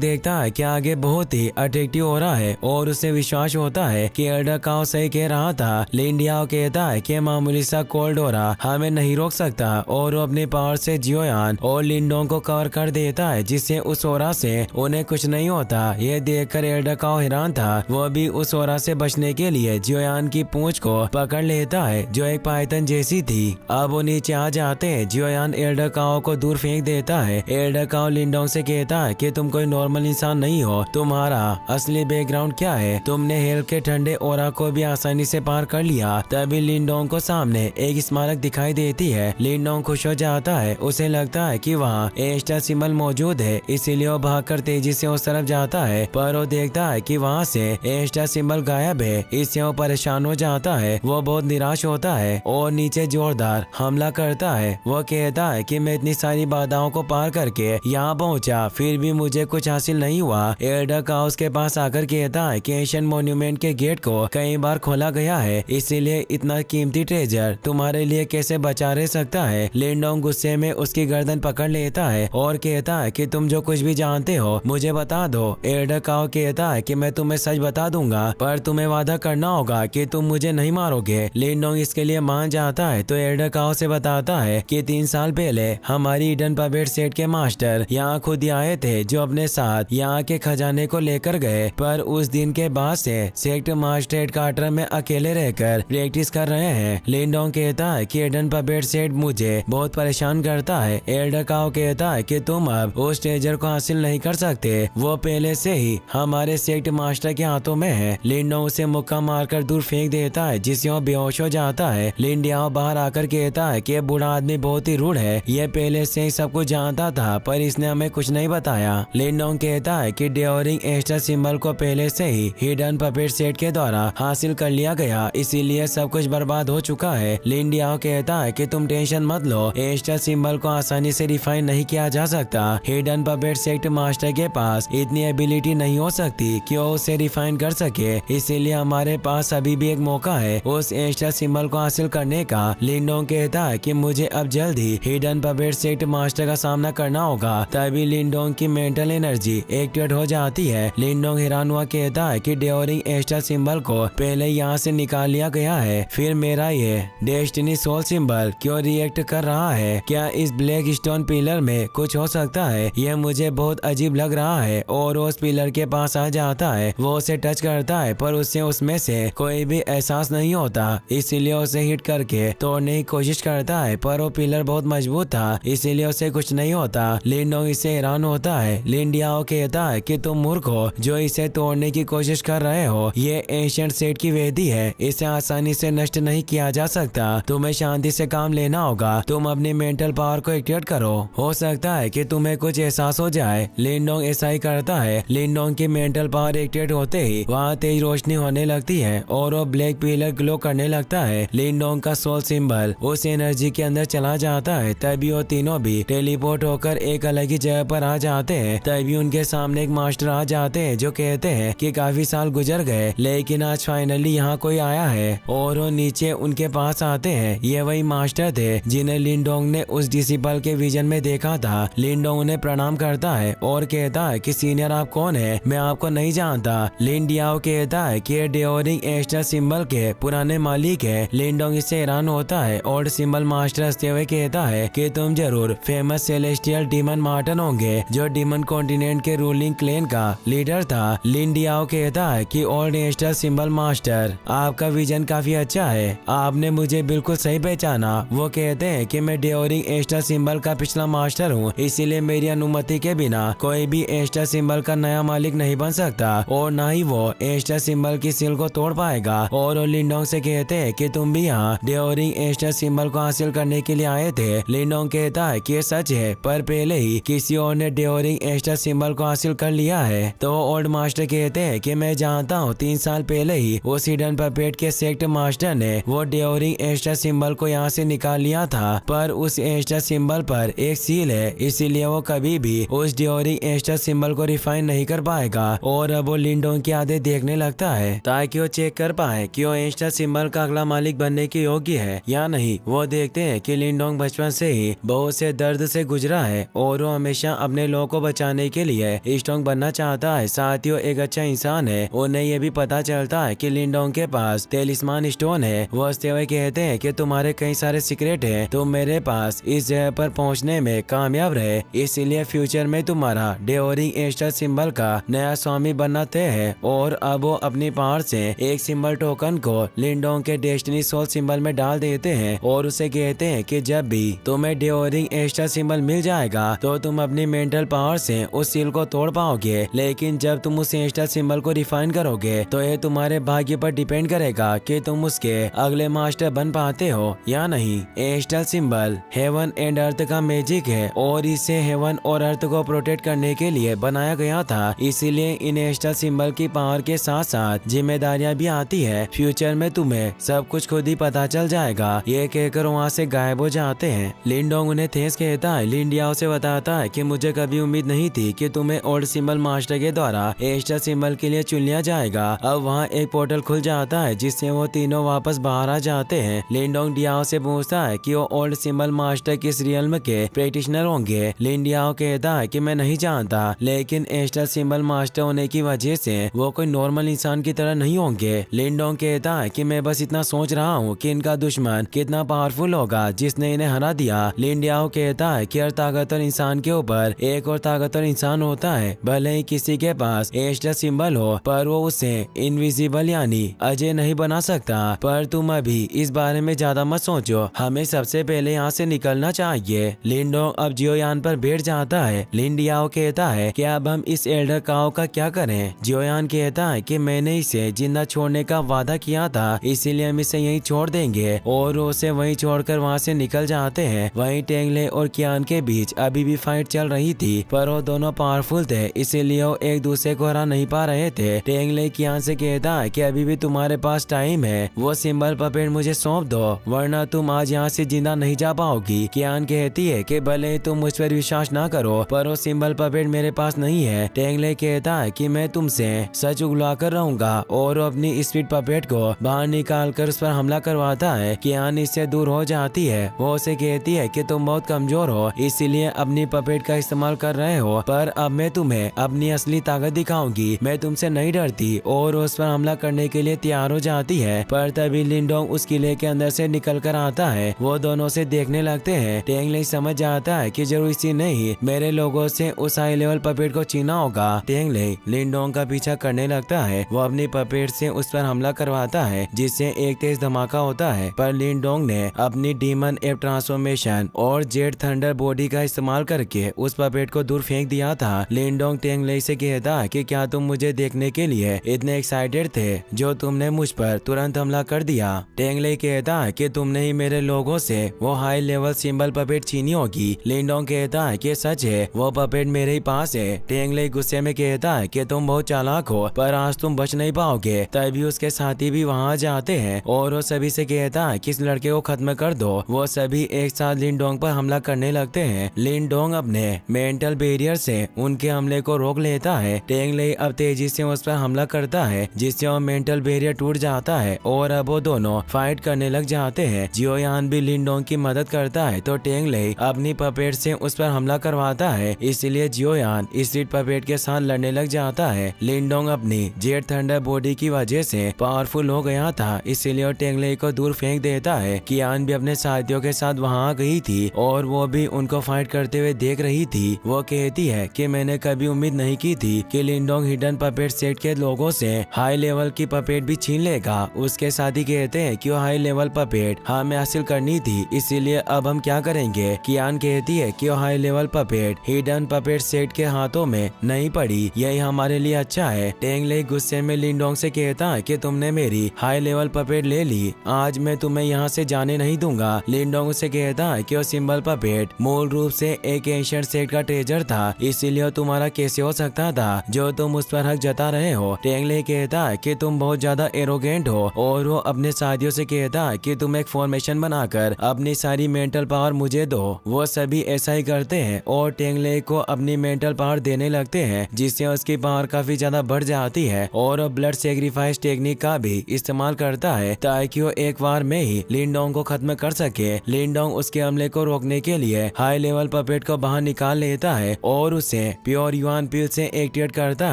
देखता है कि आगे बहुत ही अट्रैक्टिव हो रहा है और उसे विश्वास होता है कि एल्डर काओ सही कह रहा था। लिंडियाओ कहता है कि मामूली सा कोल्ड ओरा हमें नहीं रोक सकता और वो अपने पावर से जियोयान और लिनडोंग को कवर कर देता है, जिससे उस ओरा से उन्हें कुछ नहीं होता। ये देखकर एल्डर काओ हैरान था। वो भी उस ओरा से बचने के लिए जियोयान की पूंछ को पकड़ लेता है जो एक पाइथन जैसी थी। अब वो नीचे आ जाते हैं। जियोयान एल्डर काओ को दूर फेंक देता है। एल्डर काओ लिनडोंग से कहता है कि तुम कोई नॉर्मल इंसान नहीं हो, तुम्हारा असली बैकग्राउंड क्या है। तुमने हेल के ठंडे ओरा को भी आसानी से पार कर लिया। तभी लिनडोंग को सामने एक स्मारक दिखाई देती है। लिनडोंग खुश हो जाता है। उसे लगता है कि वहाँ एस्टर सिंबल मौजूद है, इसीलिए वो भागकर तेजी से उस तरफ जाता है, पर वो देखता है कि वहाँ से एस्टर सिंबल गायब है। इससे वो परेशान हो जाता है। वो बहुत निराश होता है और नीचे जोरदार हमला करता है। वो कहता है कि मैं इतनी सारी बाधाओं को पार करके यहाँ पहुँचा, फिर भी मुझे कुछ हासिल नहीं हुआ। एल्डर काओ उसके पास आकर कहता है कि एशियन मॉन्यूमेंट के गेट को कई बार खोला गया है, इसीलिए इतना कीमती ट्रेजर तुम्हारे लिए कैसे बचा रह सकता है। लिनडोंग गुस्से में उसकी गर्दन पकड़ लेता है और कहता है कि तुम जो कुछ भी जानते हो मुझे बता दो। एल्डर काओ कहता है कि मैं तुम्हें सच बता दूंगा, पर तुम्हें वादा करना होगा कि तुम मुझे नहीं मारोगे। लिनडोंग इसके लिए मान जाता है तो एल्डर काओ से बताता है कि 3 साल पहले हमारी ईडन पपेट सेट के मास्टर यहाँ खुद ही आए थे, जो अपने साथ यहाँ के खजाने को लेकर गए, पर उस दिन के बाद से सेक्ट मास्टर हेडक्वार्टर में अकेले रहकर प्रैक्टिस कर रहे हैं। लिनडोंग कहता है कि ईडन पपेट सेट मुझे बहुत परेशान करता है। एल्डर काओ कहता है कि तुम अब उस ट्रेजर को हासिल नहीं कर सकते, वो पहले से ही हमारे सेक्ट मास्टर के हाथों में है। लिनडोंग उसे मुक्का मारकर दूर फेंक देता है, जिससे वो बेहोश हो जाता है। लिंडियाओ बाहर आकर कहता है कि ये बूढ़ा आदमी बहुत ही रूड है, ये पहले से ही सब कुछ जानता था पर इसने हमें कुछ नहीं बताया। लिनडोंग कहता है कि डेओरिंग एस्टर सिंबल को पहले से ही हिडन पपेट सेट के द्वारा हासिल कर लिया गया, इसीलिए सब कुछ बर्बाद हो चुका है। लिंडियाओ कहता है कि तुम टेंशन मत लो, एस्टर सिंबल को आसानी से रिफाइन नहीं किया जा सकता। हिडन पपेट सेट मास्टर के पास इतनी एबिलिटी नहीं हो सकती कि वो उसे रिफाइन कर सके, इसीलिए हमारे पास अभी भी एक मौका है उस एस्टर सिंबल को हासिल करने का। लिनडोंग कहता है कि मुझे अब जल्द ही हिडन पपेट सेट मास्टर का सामना करना होगा। तभी लिनडोंग की मेंटल एनर्जी एक्टिवेट हो जाती है। लिनडोंग हैरान हुआ कहता है कि डेओरिंग एस्टर सिंबल को पहले यहाँ से निकाल लिया गया है, फिर मेरा ये डेस्टिनी सोल सिंबल क्यों रिएक्ट कर रहा है। क्या इस ब्लैक स्टोन पिलर में कुछ हो सकता है? यह मुझे बहुत अजीब लग रहा है। और उस पिलर के पास आ जाता है। वो उसे टच करता है पर उससे उसमें से कोई भी एहसास नहीं होता, इसीलिए उसे हिट करके तोड़ने की कोशिश करता है, पर वो पिलर बहुत मजबूत था, इसीलिए उसे कुछ नहीं होता। लिनडोंग इससे हैरान होता है। लिंडियाओ कहता है कि तुम मूर्ख हो जो इसे तोड़ने की कोशिश कर रहे हो। ये एंशिएंट सेट की वेदी है, इसे आसानी से नष्ट नहीं किया जा सकता। तुम्हें शांति से काम लेना होगा। तुम अपनी मेंटल पावर को एक्टिवेट करो, हो सकता है कि तुम्हें कुछ एहसास हो जाए। लिनडोंग ऐसा ही करता है। लिनडोंग की मेंटल पावर एक्टिवेट होते ही वहाँ तेज रोशनी होने लगती है और वो ब्लैक पिलर ग्लो करने लगता है। लिनडोंग का सोल सिंबल उस एनर्जी के अंदर चला जाता है। तभी वो तीनों भी टेलीपोर्ट होकर एक अलग ही जगह पर आ जाते हैं। तभी उनके सामने एक मास्टर आ जाते हैं जो कहते हैं कि काफी साल गुजर गए, लेकिन आज फाइनली यहाँ कोई आया है। और वो नीचे उनके पास आते हैं। ये वही मास्टर थे जिन्हें लिनडोंग ने उस डिसिपल के विजन में देखा था। लिनडोंग उन्हें प्रणाम करता है और कहता है कि सीनियर आप कौन है, मैं आपको नहीं जानता। लिंडियाओ कहता है कि डेओरिंग एस्टर सिंबल के पुराने मालिक है। लिनडोंग इससे हैरान होता है और सिंबल मास्टर हंसते हुए कहता है कि तुम जरूर फेमस सेलेस्टियल डीमन मार्टन होंगे जो डीमन कॉन्टिनेंट के रूलिंग क्लेन का लीडर था। लिंडियाओ कहता है कि ओल्ड एस्टर सिंबल मास्टर आपका विजन काफी अच्छा है, आपने मुझे बिल्कुल सही पहचाना। वो कहते हैं कि मैं डेओरिंग एस्टर सिंबल का पिछला मास्टर हूँ, इसीलिए मेरी अनुमति के बिना कोई भी एस्टर सिंबल का नया मालिक नहीं बन सकता और न ही वो एस्टर सिंबल की सील को तोड़ पाएगा। और लिनडोंग से कहते हैं कि तुम भी यहाँ डेओरिंग एस्टर सिंबल को हासिल करने के लिए आए थे। लिनडोंग कहता है कि ये सच है, पर पहले ही किसी और ने डेओरिंग एस्टर सिंबल को हासिल कर लिया है। तो ओल्ड मास्टर कहते हैं कि मैं जानता हूँ 3 साल पहले ही उस हिडन पपेट के सेक्ट मास्टर ने वो डेओरिंग एस्टर सिंबल को यहाँ से निकाल लिया था, पर उस एस्टर सिंबल पर एक सील है, इसीलिए वो कभी भी उस डेओरिंग एस्टर सिंबल को रिफाइन नहीं कर पाएगा। और अब वो लिंडोंग की आदत देखने लगता है ताकि वो चेक कर पाए कि वो एस्टर सिंबल का अगला मालिक बनने के योग्य है या नहीं। वो देखते हैं कि लिंडोंग बचपन से ही बहुत से दर्द से गुजरा है और वो हमेशा अपने लोगों को बचाने के लिए स्ट्रॉन्ग बनना चाहता है, साथ ही वो एक अच्छा इंसान है। उन्हें ये भी पता चलता है कि लिंडोंग के पास टेलिस्मान स्टोन है। वो हंसते हुए कहते हैं कि तुम्हारे कई सारे सीक्रेट है, तुम मेरे पास इस जगह पर पहुंचने में कामयाब रहे, इसलिए फ्यूचर में तुम्हारा डेओरिंग एस्टर सिंबल का नया स्वामी बनना तय है। और अब वो अपनी पावर से एक सिंबल टोकन को लिंडोंग के डेस्टिनी सोल सिंबल में डाल देते हैं और उसे कहते हैं कि जब भी तुम्हें डेओरिंग एस्टर सिंबल मिल जाएगा तो तुम अपनी मेंटल पावर से उस सील को तोड़ पाओगे, लेकिन जब तुम उस एस्टर सिंबल को रिफाइन करोगे तो ये तुम्हारे भाग्य पर डिपेंड करेगा कि तुम उसके अगले मास्टर बन पाते हो या नहीं। Aster symbol heaven and earth का मैजिक है और इसे हेवन और अर्थ को प्रोटेक्ट करने के लिए बनाया गया था, इसीलिए इन एस्टर सिंबल की पावर के साथ साथ जिम्मेदारियां भी आती है। फ्यूचर में तुम्हें सब कुछ खुद ही पता चल जाएगा। ये कहकर वहाँ से गायब हो जाते हैं। लिंडोंग उन्हें थैंक्स कहता है। लिंडियाओ से बताता है कि मुझे कभी उम्मीद नहीं थी कि तुम्हें ओल्ड सिंबल मास्टर के द्वारा एस्टर सिंबल के लिए चुन लिया जाएगा। अब वहाँ एक पोर्टल खुल जाता है जिससे वो तीनों वापस बाहर आ जाते हैं। लिंडोंग डियाओ से पूछता है कि वो ओल्ड सिंबल मास्टर किस रियल्म के प्रैक्टिशनर होंगे। लिंडियाओ कहता है कि मैं नहीं जानता, लेकिन एस्टर सिंबल मास्टर होने की वजह से वो कोई नॉर्मल इंसान की तरह नहीं होंगे। लिंडोंग कहता है कि मैं बस इतना सोच रहा हूँ कि इनका दुश्मन कितना पावरफुल होगा जिसने इन्हें हरा दिया। लिंडियाओ कहता है कि हर ताकतवर इंसान के ऊपर एक और ताकतवर इंसान होता है, भले ही किसी के पास एस्टर सिंबल हो पर वो उसे इनविजिबल यानी अजय नहीं बना सकता। पर तुम अभी इस बारे में ज्यादा मत सोचो, हमें सबसे पहले यहाँ से निकलना चाहिए। लिंडोंग अब जियोयान पर बैठ जाता है। लिंडियाओ कहता है कि अब हम इस एल्डर काओ का क्या करें। जियोयान कहता है कि मैंने इसे जिंदा छोड़ने का वादा किया था, इसीलिए हम इसे यहीं छोड़ देंगे और उसे वहीं छोड़कर वहाँ से निकल जाते हैं। वहीं टेंगले और कियान के बीच अभी भी फाइट चल रही थी, पर वो दोनों पावरफुल थे, इसीलिए वो एक दूसरे को हरा नहीं पा रहे थे। टेंगले कियान से कहता है कि अभी भी तुम्हारे पास टाइम है, वो सिंबल पपेट मुझे सौंप दो वरना तुम आज यहाँ से जिंदा नहीं जा पाओगी। कियान कहती है कि भले तुम मुझ पर विश्वास ना करो पर वो सिंबल पपेट मेरे पास नहीं है। टेंगले कहता है कि मैं तुमसे सच उगला कर रहूंगा और अपनी स्पीड पपेट को बाहर निकाल कर उस पर हमला करवाता है। कियान इससे दूर हो जाती है। वो उसे कहती है कि तुम बहुत कमजोर हो, इसीलिए अपनी पपेट का इस्तेमाल कर रहे हो, पर अब मैं तुम्हें अपनी असली ताकत दिखाऊंगी। मैं तुमसे नहीं डरती और उस पर हमला करने के लिए तैयार हो जाती है। पर तभी लिंडोंग उस किले के अंदर से निकल कर आता है। वो दोनों से देखने लगते हैं। टेंगले समझ जाता है कि जरूर इसी नहीं मेरे लोगों से उस हाई लेवल पपेट को छीना होगा। टेंगले लिंडोंग का पीछा करने लगता है। वो अपनी पपेट से उस पर हमला करवाता है जिससे एक तेज धमाका होता है, पर लिंडोंग ने अपनी डीमन एप ट्रांसफॉर्मेशन और जेट थंडर बॉडी का इस्तेमाल करके उस पपेट को दूर फेंक दिया था। लिंडोंग टेंगले से कहता है कि क्या तुम मुझे देखने के लिए इतने एक्साइटेड थे जो तुमने मुझ पर तुरंत हमला कर दिया। टेंगले कहता है कि तुमने ही मेरे लोगों से वो हाई लेवल सिंबल पपेट छीनी होगी। लिंडोंग कहता है कि सच है, वो पपेट मेरे ही पास है। टेंगले गुस्से में कहता है कि तुम बहुत चालाक हो पर आज तुम बच नहीं पाओगे। तभी उसके साथी भी वहाँ जाते हैं और वो सभी से कहता है कि इस लड़के को खत्म कर दो। वो सभी एक साथ लिंडोंग पर हमला करने लगते हैं। लिंडोंग अपने मेंटल बैरियर से उनके हमले को रोक लेता है। टेंगले अब तेजी से उस पर हमला करता है जिससे वो मेंटल बैरियर टूट जाता है और अब वो दोनों फाइट करने लग जाते हैं। जियोयान भी लिंडोंग की मदद करता है तो टेंगले अपनी पपेट से उस पर हमला करवाता है, इसलिए जियोयान स्ट्रीट पपेट के साथ लड़ने लग जाता है। लिंडोंग अपनी जेट थंडर बॉडी की वजह से पावरफुल हो गया था, इसीलिए वो टेंगले को दूर फेंक देता है। कियान भी अपने साथियों के साथ वहाँ आ गई थी और वो भी उनको फाइट करते हुए देख रही थी। वो कहती है कि मैंने कभी उम्मीद नहीं की थी कि लिंडोंग हिडन पपेट सेट के लोगों से हाई लेवल की पपेट भी छीन लेगा। उसके साथी कहते हैं कि वो हाई लेवल पपेट हमें हासिल करनी थी, इसीलिए अब हम क्या करेंगे। कियान कहती है कि वो high level puppet hidden puppet set के हाथों में नहीं पड़ी, यही हमारे लिए अच्छा है। टेंगले गुस्से में लिंडोंग से कहता है कि तुमने मेरी हाई लेवल पपेट ले ली, आज मैं तुम्हें यहाँ से जाने नहीं दूंगा। लिंडोंग उसे कहता है कि वो सिंबल पपेट मूल रूप से एक एंशिएंट सेट का ट्रेजर था था, इसीलिए तुम्हारा कैसे हो सकता था जो तुम उस पर हक जता रहे हो। टेंगले कहता है कि तुम बहुत ज्यादा एरोगेंट हो और वो अपने साथियों से कहता है कि तुम एक फॉर्मेशन बनाकर अपनी सारी मेंटल पावर मुझे दो। वो सभी ऐसा ही करते हैं और टेंगले को अपनी मेंटल पावर देने लगते हैं, जिससे उसकी पावर काफी ज्यादा बढ़ जाती है और ब्लड सेक्रीफाइस टेक्निक का भी इस्तेमाल करता है ताकि वो एक बार में ही लिनडोंग को खत्म कर सके। लिनडोंग उसके हमले को रोकने के लिए हाई लेवल पपेट को बाहर निकाल लेता है और उसे प्योर युआन पिल से एक्टिवेट करता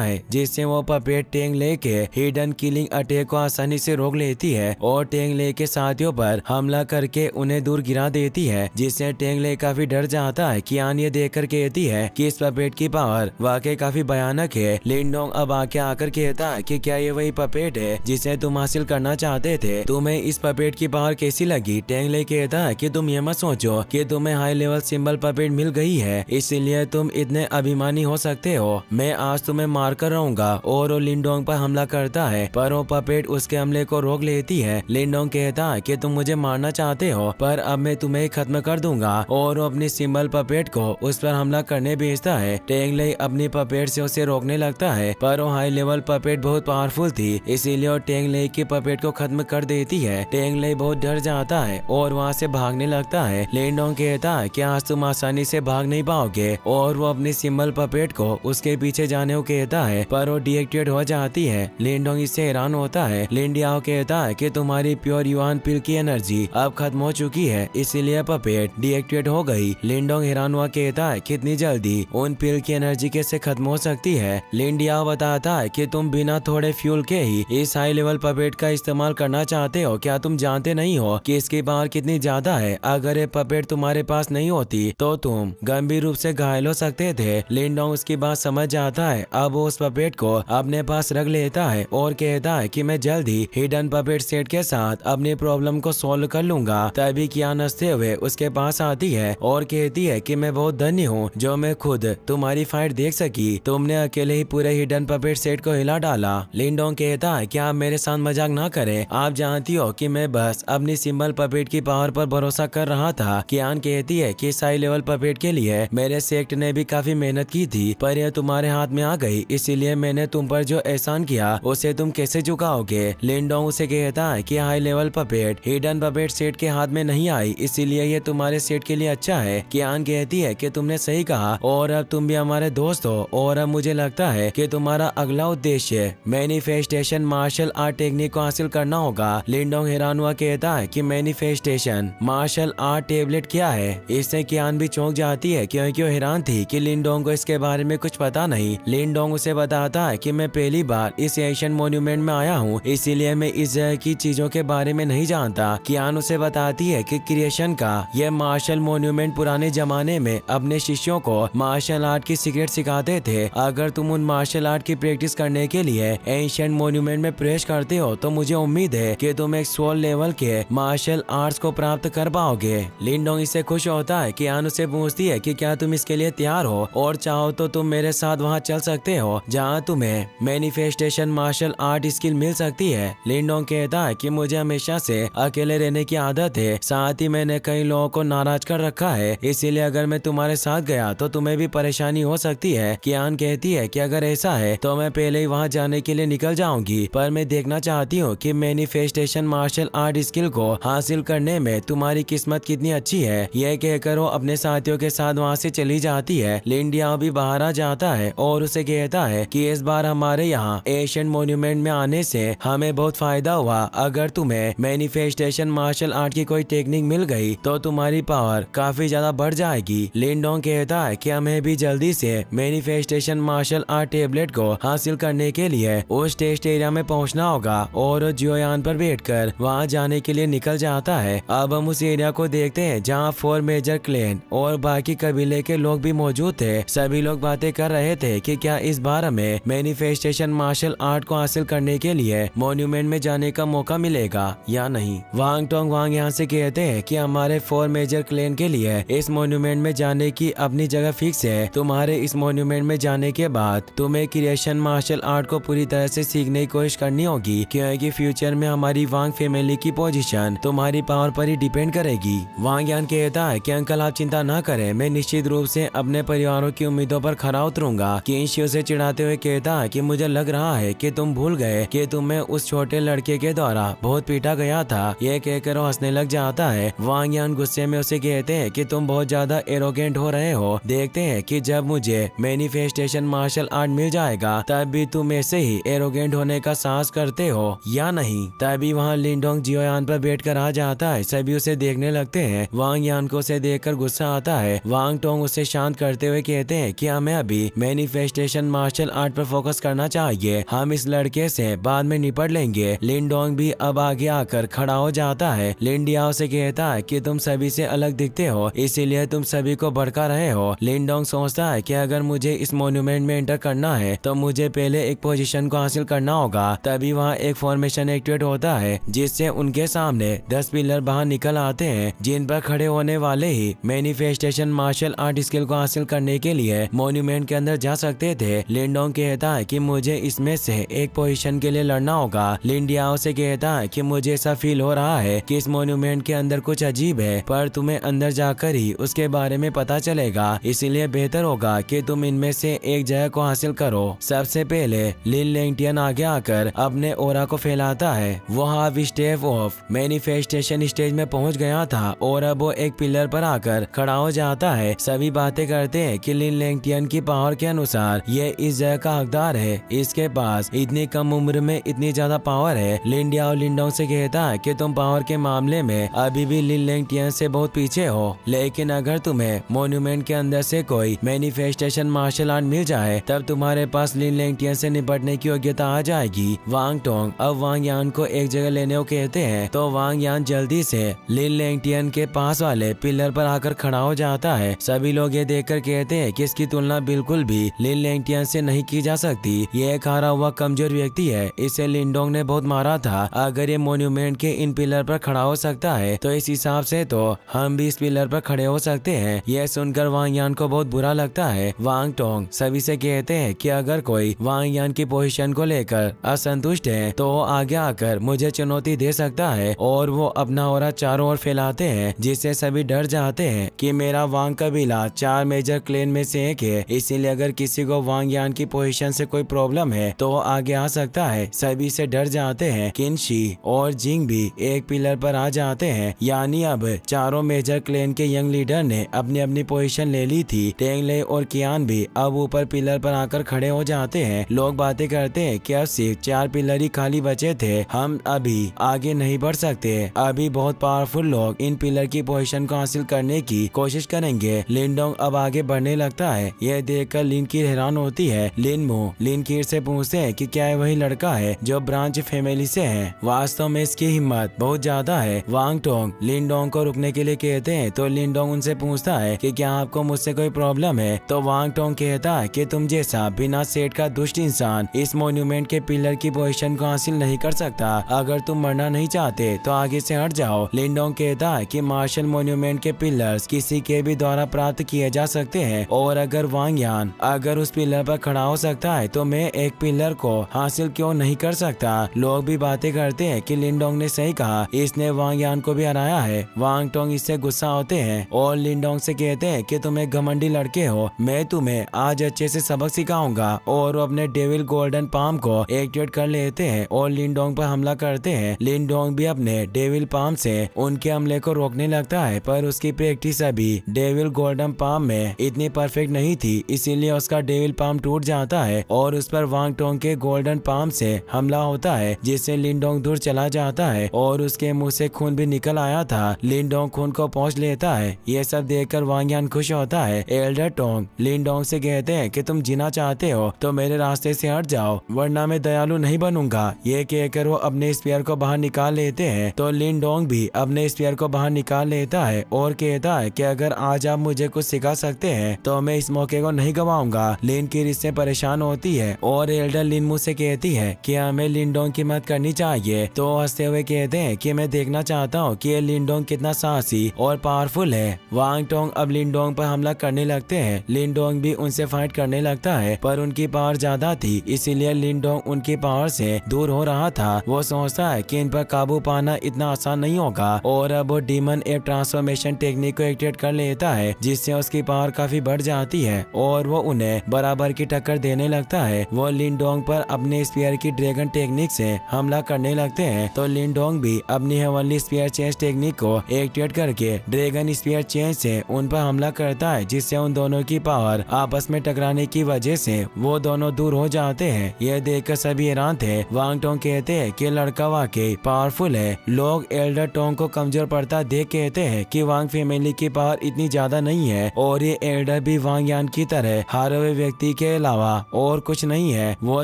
है, जिससे वो पपेट टेंगले के हिडन किलिंग अटैक को आसानी से रोक लेती है और टेंगले के साथियों पर हमला करके उन्हें दूर गिरा देती है, जिससे टेंगले काफी डर जाता है। कियान ये देखकर कहती है कि इस पपेट की पावर वाकई काफी भयानक है। लिनडोंग अब आके आकर कहता है कि क्या ये वही पपेट है जिसे तुम हासिल करना चाहते थे? तुम्हें इस पपेट की पावर कैसी लगी? टेंगले कहता है कि तुम ये मत सोचो कि तुम्हें हाई लेवल सिंबल पपेट मिल गई है इसलिए तुम इतने अभिमानी हो सकते हो। मैं आज तुम्हें मार कर रहूंगा। और वो लिनडोंग पर हमला करता है पर वो पपेट उसके हमले को रोक लेती है। लिनडोंग कहता है कि तुम मुझे मारना चाहते हो पर अब मैं तुम्हें खत्म कर दूंगा और वो अपनी सिंबल पपेट को उस पर हमला करने भेजता है। टेंगले अपनी पपेट से उसे रोकने लगता है पर वो हाई लेवल पपेट बहुत पावरफुल थी, इसीलिए वो टेंगले की पपेट को खत्म कर देती है। टेंगले बहुत डर जाता है और वहाँ से भागने लगता है। लिनडोंग कहता है कि आज तुम आसानी से भाग नहीं पाओगे और वो अपनी सिंबल पपेट को उसके पीछे जाने को कहता है पर वो डीएक्टिवेट हो जाती है। लिनडोंग इससे हैरान होता है। लिंडियाओ कहता है कि तुम्हारी प्योर युआन पिल की एनर्जी अब खत्म हो चुकी है इसलिए पपेट डीएक्टिवेट हो गई। लिनडोंग हैरान हुआ कहता है कितनी जल्दी उन पिल की एनर्जी कैसे खत्म हो सकती है? लिंडियाओ बताता है कि तुम बिना थोड़े फ्यूल के ही इस हाई लेवल पपेट का इस्तेमाल करना चाहते हो। क्या तुम जानते नहीं हो कि इसकी पावर कितनी ज्यादा है? अगर ये पपेट तुम्हारे पास नहीं होती तो तुम गंभीर रूप से घायल हो सकते थे। लिनडोंग उसकी बात समझ जाता है। अब वो उस पपेट को अपने पास रख लेता है और कहता है कि मैं जल्द ही हिडन पपेट सेट के साथ अपनी प्रॉब्लम को सॉल्व कर लूंगा। तभी कियान हंसते हुए उसके पास आती है और कहती है कि मैं बहुत धन्य हूँ जो मैं खुद तुम्हारी फाइट देख सकी। तुमने अकेले ही पूरे हिडन पपेट सेट को हिला डाला। लिनडोंग कहता है कि आप मेरे साथ मजाक ना करें, आप जानती हो कि मैं बस अपनी सिंबल पपेट की पावर पर भरोसा कर रहा था। कियान कहती है कि इस हाई लेवल पपेट के लिए मेरे सेक्ट ने भी काफी मेहनत की थी पर यह तुम्हारे हाथ में आ गई, इसीलिए मैंने तुम पर जो एहसान किया उसे तुम कैसे चुकाओगे? लिनडोंग उसे कहता है कि high level puppet hidden puppet set के हाथ में नहीं आई इसीलिए ये तुम्हारे सेट के लिए अच्छा है। कियान कहती है कि तुमने सही कहा और अब तुम भी हमारे दोस्त हो और अब मुझे लगता है कि तुम्हारा अगला उद्देश्य मैनिफेस्टेशन मार्शल आर्ट टेक्निक को हासिल करना होगा। लिनडोंग हैरान हुआ कहता है कि मैनिफेस्टेशन मार्शल आर्ट टेबलेट क्या है? इससे कियान भी चौंक जाती है क्योंकि वो हैरान थी कि लिनडोंग को इसके बारे में कुछ पता नहीं। लिनडोंग उसे बताता है कि मैं पहली बार इस एशियन मॉन्यूमेंट में आया हूँ इसीलिए मैं इस जगह की चीजों के बारे में नहीं जानता। कियान उसे बताती है कि क्रिएशन का यह मार्शल मॉन्यूमेंट पुराने जमाने में अपने शिष्यों को मार्शल आर्ट की सीक्रेट सिखाते थे। अगर तुम उन मार्शल आर्ट की प्रैक्टिस करने के लिए एशियन मॉन्यूमेंट में प्रवेश करते हो तो मुझे उम्मीद है कि तुम एक सोल लेवल के मार्शल आर्ट्स को प्राप्त कर पाओगे। लिनडोंग इससे खुश होता है। कियान उसे पूछती है कि क्या तुम इसके लिए तैयार हो और चाहो तो तुम मेरे साथ वहाँ चल सकते हो जहाँ तुम्हें मैनिफेस्टेशन मार्शल आर्ट स्किल मिल सकती है। लिनडोंग कहता है कि मुझे हमेशा से अकेले रहने की आदत है, साथ ही मैंने कई लोगों को नाराज कर रखा है, इसीलिए अगर मैं तुम्हारे साथ गया तो तुम्हें भी परेशानी हो सकती है। कियान कहती है कि अगर ऐसा है तो मैं पहले ही वहाँ जाने के लिए निकल जाऊंगी पर मैं देखना चाहती हूँ कि मैनिफेस्टेशन मार्शल आर्ट स्किल को हासिल करने में तुम्हारी किस्मत कितनी अच्छी है। यह कहकर वो अपने साथियों के साथ वहाँ से चली जाती है। लिंडिया भी बाहर आ जाता है और उसे कहता है कि इस बार हमारे यहाँ एशियन मॉन्यूमेंट में आने से हमें बहुत फायदा हुआ। अगर तुम्हें मैनिफेस्टेशन मार्शल आर्ट की कोई टेक्निक मिल गई तो तुम्हारी पावर काफी ज्यादा बढ़ जाएगी। लिनडोंग कहता है कि हमें भी जल्दी से मैनिफेस्टेशन मार्शल आर्ट टेबलेट को हासिल करने के लिए उस टेस्ट एरिया में पहुंचना होगा और जियोयान पर बैठकर वहां जाने के लिए निकल जाता है। अब हम उस एरिया को देखते हैं जहां 4 मेजर क्लैन और बाकी कबीले के लोग भी मौजूद थे। सभी लोग बातें कर रहे थे कि क्या इस बार हमें मैनिफेस्टेशन मार्शल आर्ट को हासिल करने के लिए मॉन्यूमेंट में जाने का मौका मिलेगा या नहीं। वांग टोंग वांग यहाँ से कहते हैं कि हमारे 4 मेजर क्लैन के लिए इस मॉन्यूमेंट में जाने की अपनी जगह फिक्स है। तुम्हारे इस मॉन्यूमेंट में जाने के बाद तुम्हें क्रिएशन मार्शल आर्ट को पूरी तरह से सीखने की कोशिश करनी होगी क्योंकि फ्यूचर में हमारी वांग फैमिली की पोजीशन तुम्हारी पावर पर ही डिपेंड करेगी। वांग यान कहता है कि अंकल आप चिंता ना करें, मैं निश्चित रूप से अपने परिवारों की उम्मीदों पर खरा उतरूंगा। किनशी उसे चिढ़ाते हुए कहता है कि मुझे लग रहा है कि तुम भूल गए कि तुम्हें उस छोटे लड़के के द्वारा बहुत पीटा गया था। ये कहकर वो हंसने लग जाता है। वांग यान गुस्से में उसे कहते हैं कि तुम बहुत ज्यादा एरोगेंट हो रहे हो। देखते हैं कि जब मुझे मैनिफेस्टेशन मार्शल आर्ट मिल जाएगा तब भी तुम ऐसे ही एरोगेंट होने का साहस करते हो या नहीं। तभी वहाँ लिंडोंग जियोयान पर बैठकर आ जाता है। सभी उसे देखने लगते हैं। वांग यान को उसे देखकर गुस्सा आता है। वांग टोंग उसे शांत करते हुए कहते हैं कि हमें अभी मैनिफेस्टेशन मार्शल आर्ट पर फोकस करना चाहिए। हम इस लड़के से बाद में निपट लेंगे। लिंडोंग भी अब आगे आकर खड़ा हो जाता है। लिंडियाओ से कहता है कि तुम सभी से अलग दिखते हो, इसीलिए तुम सभी को भड़का रहे हो। लिंडोंग सोचता है कि अगर मुझे इस मोन्यूमेंट में एंटर करना है तो मुझे पहले एक पोजीशन को हासिल करना होगा। तभी वहाँ एक फॉर्मेशन एक्टिवेट होता है जिससे उनके सामने 10 पिलर बाहर निकल आते हैं, जिन पर खड़े होने वाले ही मैनिफेस्टेशन मार्शल आर्ट स्किल को हासिल करने के लिए मोन्यूमेंट के अंदर जा सकते थे। लिंडोंग कहता है कि मुझे इसमें से एक पोजीशन के लिए लड़ना होगा। लिंडियाओ से कहता है कि मुझे ऐसा फील हो रहा है कि इस मोन्यूमेंट के अंदर कुछ अजीब है, पर तुम्हें अंदर जाकर ही उसके बारे में पता चलेगा, इसीलिए बेहतर होगा कि तुम इनमें से एक जगह को हासिल करो। सबसे पहले लिन लेंगटियन आगे आकर अपने ओरा को फैलाता है। वो half step of manifestation stage में पहुंच गया था और अब वो एक पिलर पर आकर खड़ा हो जाता है। सभी बातें करते हैं कि लिन लेंगटियन की पावर के अनुसार ये इस जगह का हकदार है। इसके पास इतनी कम उम्र में इतनी ज्यादा पावर है। लिंडियाओ लिंडोंग से कहता है कि तुम पावर के मामले में अभी भी लिन लेंगटियन से बहुत पीछे हो, लेकिन अगर तुम्हें मोन्यूमेंट के अंदर से कोई मैनिफेस्टेशन मार्शल आर्ट मिल जाए तब तुम्हारे पास लिन लेंगटियन से निपटने की योग्यता आ जाएगी। वांग टोंग अब वांग यान को एक जगह लेने को कहते हैं तो वांग यान जल्दी से लिन लेंगटियन के पास वाले पिलर पर आकर खड़ा हो जाता है। सभी लोग ये देखकर कहते हैं कि इसकी तुलना बिल्कुल भी लिन लेंगटियन से नहीं की जा सकती। ये एक हारा हुआ कमजोर व्यक्ति है, इसे लिंडोंग ने बहुत मारा था। अगर ये मोन्यूमेंट के इन पिलर पर खड़ा हो सकता है तो इस हिसाब से तो हम भी इस पिलर पर खड़े हो सकते हैं। यह सुनकर वांग यान को बहुत बुरा लगता है। वांग टोंग सभी से कहते हैं कि अगर कोई वांग यान की पोजीशन को लेकर असंतुष्ट है तो वो आगे आकर मुझे चुनौती दे सकता है, और वो अपना ऑरा चारों ओर फैलाते हैं जिससे सभी डर जाते हैं कि मेरा वांग कबीला 4 मेजर क्लेन में से एक है, इसीलिए अगर किसी को वांग यान की पोजीशन से कोई प्रॉब्लम है तो वो आगे आ सकता है। सभी से डर जाते हैं। किनशी और जिंग भी एक पिलर पर आ जाते हैं, यानी अब चारों मेजर क्लेन के यंग लीडर ने अपनी अपनी पोजीशन ले ली थी। टेंगले और कियान भी अब ऊपर पिलर पर आकर खड़े हो जाते हैं। लोग बातें करते हैं कि अब सिर्फ 4 पिलर ही खाली बचे थे, हम अभी आगे नहीं बढ़ सकते। अभी बहुत पावरफुल लोग इन पिलर की पोजीशन को हासिल करने की कोशिश करेंगे। लिंडोंग अब आगे बढ़ने लगता है। यह देखकर लिन कीर हैरान होती है। लिन कीर से पूछते हैं कि क्या वही लड़का है जो ब्रांच फैमिली से है। वास्तव में इसकी हिम्मत बहुत ज्यादा है। वांग टोंग लिंडोंग को रुकने के लिए कहते हैं तो लिंडोंग उनसे पूछता है कि क्या आपको मुझसे कोई प्रॉब्लम है। तो वांग टोंग कहता है कि तुम जैसा बिना सेट का दुष्ट इंसान इस मोन्यूमेंट के पिलर की पोजीशन को हासिल नहीं कर सकता। अगर तुम मरना नहीं चाहते तो आगे से हट जाओ। लिंडोंग कहता है कि मार्शल मोन्यूमेंट के पिलर्स किसी के भी द्वारा प्राप्त किए जा सकते हैं, और अगर वांग यान अगर उस पिलर पर खड़ा हो सकता है तो मैं एक पिलर को हासिल क्यों नहीं कर सकता। लोग भी बातें करते हैं कि लिंडोंग ने सही कहा, इसने वांग यान को भी हराया है। वांग टोंग इससे गुस्सा होते हैं और लिंडोंग से कहते हैं कि तुम एक घमंडी लड़के हो, मैं तुम्हें आज अच्छे से सबक सिखाऊंगा। और वो अपने डेविल गोल्डन पाम को एक्टिवेट कर लेते हैं और लिंडोंग पर हमला करते हैं। लिंडोंग भी अपने डेविल पाम से उनके हमले को रोकने लगता है, पर उसकी प्रैक्टिस अभी डेविल गोल्डन पाम में इतनी परफेक्ट नहीं थी, इसीलिए उसका डेविल पाम टूट जाता है और उस पर वांग टोंग के गोल्डन पाम से हमला होता है, जिससे लिंडोंग दूर चला जाता है और उसके मुंह से खून भी निकल आया था। लिंडोंग खून को पहुंच लेता है। ये सब देखकर वांग यान खुश होता है। एल्डर टोंग लिंडोंग से कहते हैं कि तुम जीना चाहते हो तो मेरे रास्ते से हट जाओ, वरना मैं दयालु नहीं बनूंगा। ये कहकर वो अपने स्पीयर को बाहर निकाल लेते हैं तो लिंडोंग भी अपने स्पीयर को बाहर निकाल लेता है और कहता है कि अगर आज आप मुझे कुछ सिखा सकते हैं तो मैं इस मौके को नहीं गवाऊंगा। लिन कीर इससे परेशान होती है और एल्डर लिन से कहती है कि हमें लिंडोंग की मदद करनी चाहिए। तो हंसते हुए कहते हैं कि मैं देखना चाहता हूँ कि ये लिंडोंग कितना साहसी और पावरफुल है। वांग टोंग अब लिंडोंग पर हमला करने लगते हैं। लिंडोंग भी उनसे फाइट करने लगता है, पर उनकी पावर ज्यादा थी, इसीलिए लिंडोंग उनकी पावर से दूर हो रहा था। वो सोचता है कि इन पर काबू पाना इतना आसान नहीं होगा और अब वो डीमन एप ट्रांसफॉर्मेशन टेक्निक को एक्टिवेट कर लेता है, जिससे उसकी पावर काफी बढ़ जाती है और वो उन्हें बराबर की टक्कर देने लगता है। वो लिनडोंग पर अपने स्पीयर की ड्रैगन टेक्निक से हमला करने लगते हैं तो लिनडोंग भी अपनी हेवनली स्पीयर चेंज टेक्निक को एक्टिवेट करके ड्रैगन स्पीयर चेंज से उन पर हमला करता है, जिससे उन दोनों की पावर आपस में टकराने की वजह से वो दोनों दूर हो जाते हैं। यह देखकर सभी हैरान थे। वांग टोंग कहते हैं कि लड़का वाकई पावरफुल है। लोग एल्डर टोंग को कमजोर पड़ता देख कहते हैं कि वांग फैमिली की पावर इतनी ज्यादा नहीं है और ये एल्डर भी वांग यान की तरह हारे हुए व्यक्ति के अलावा और कुछ नहीं है। वो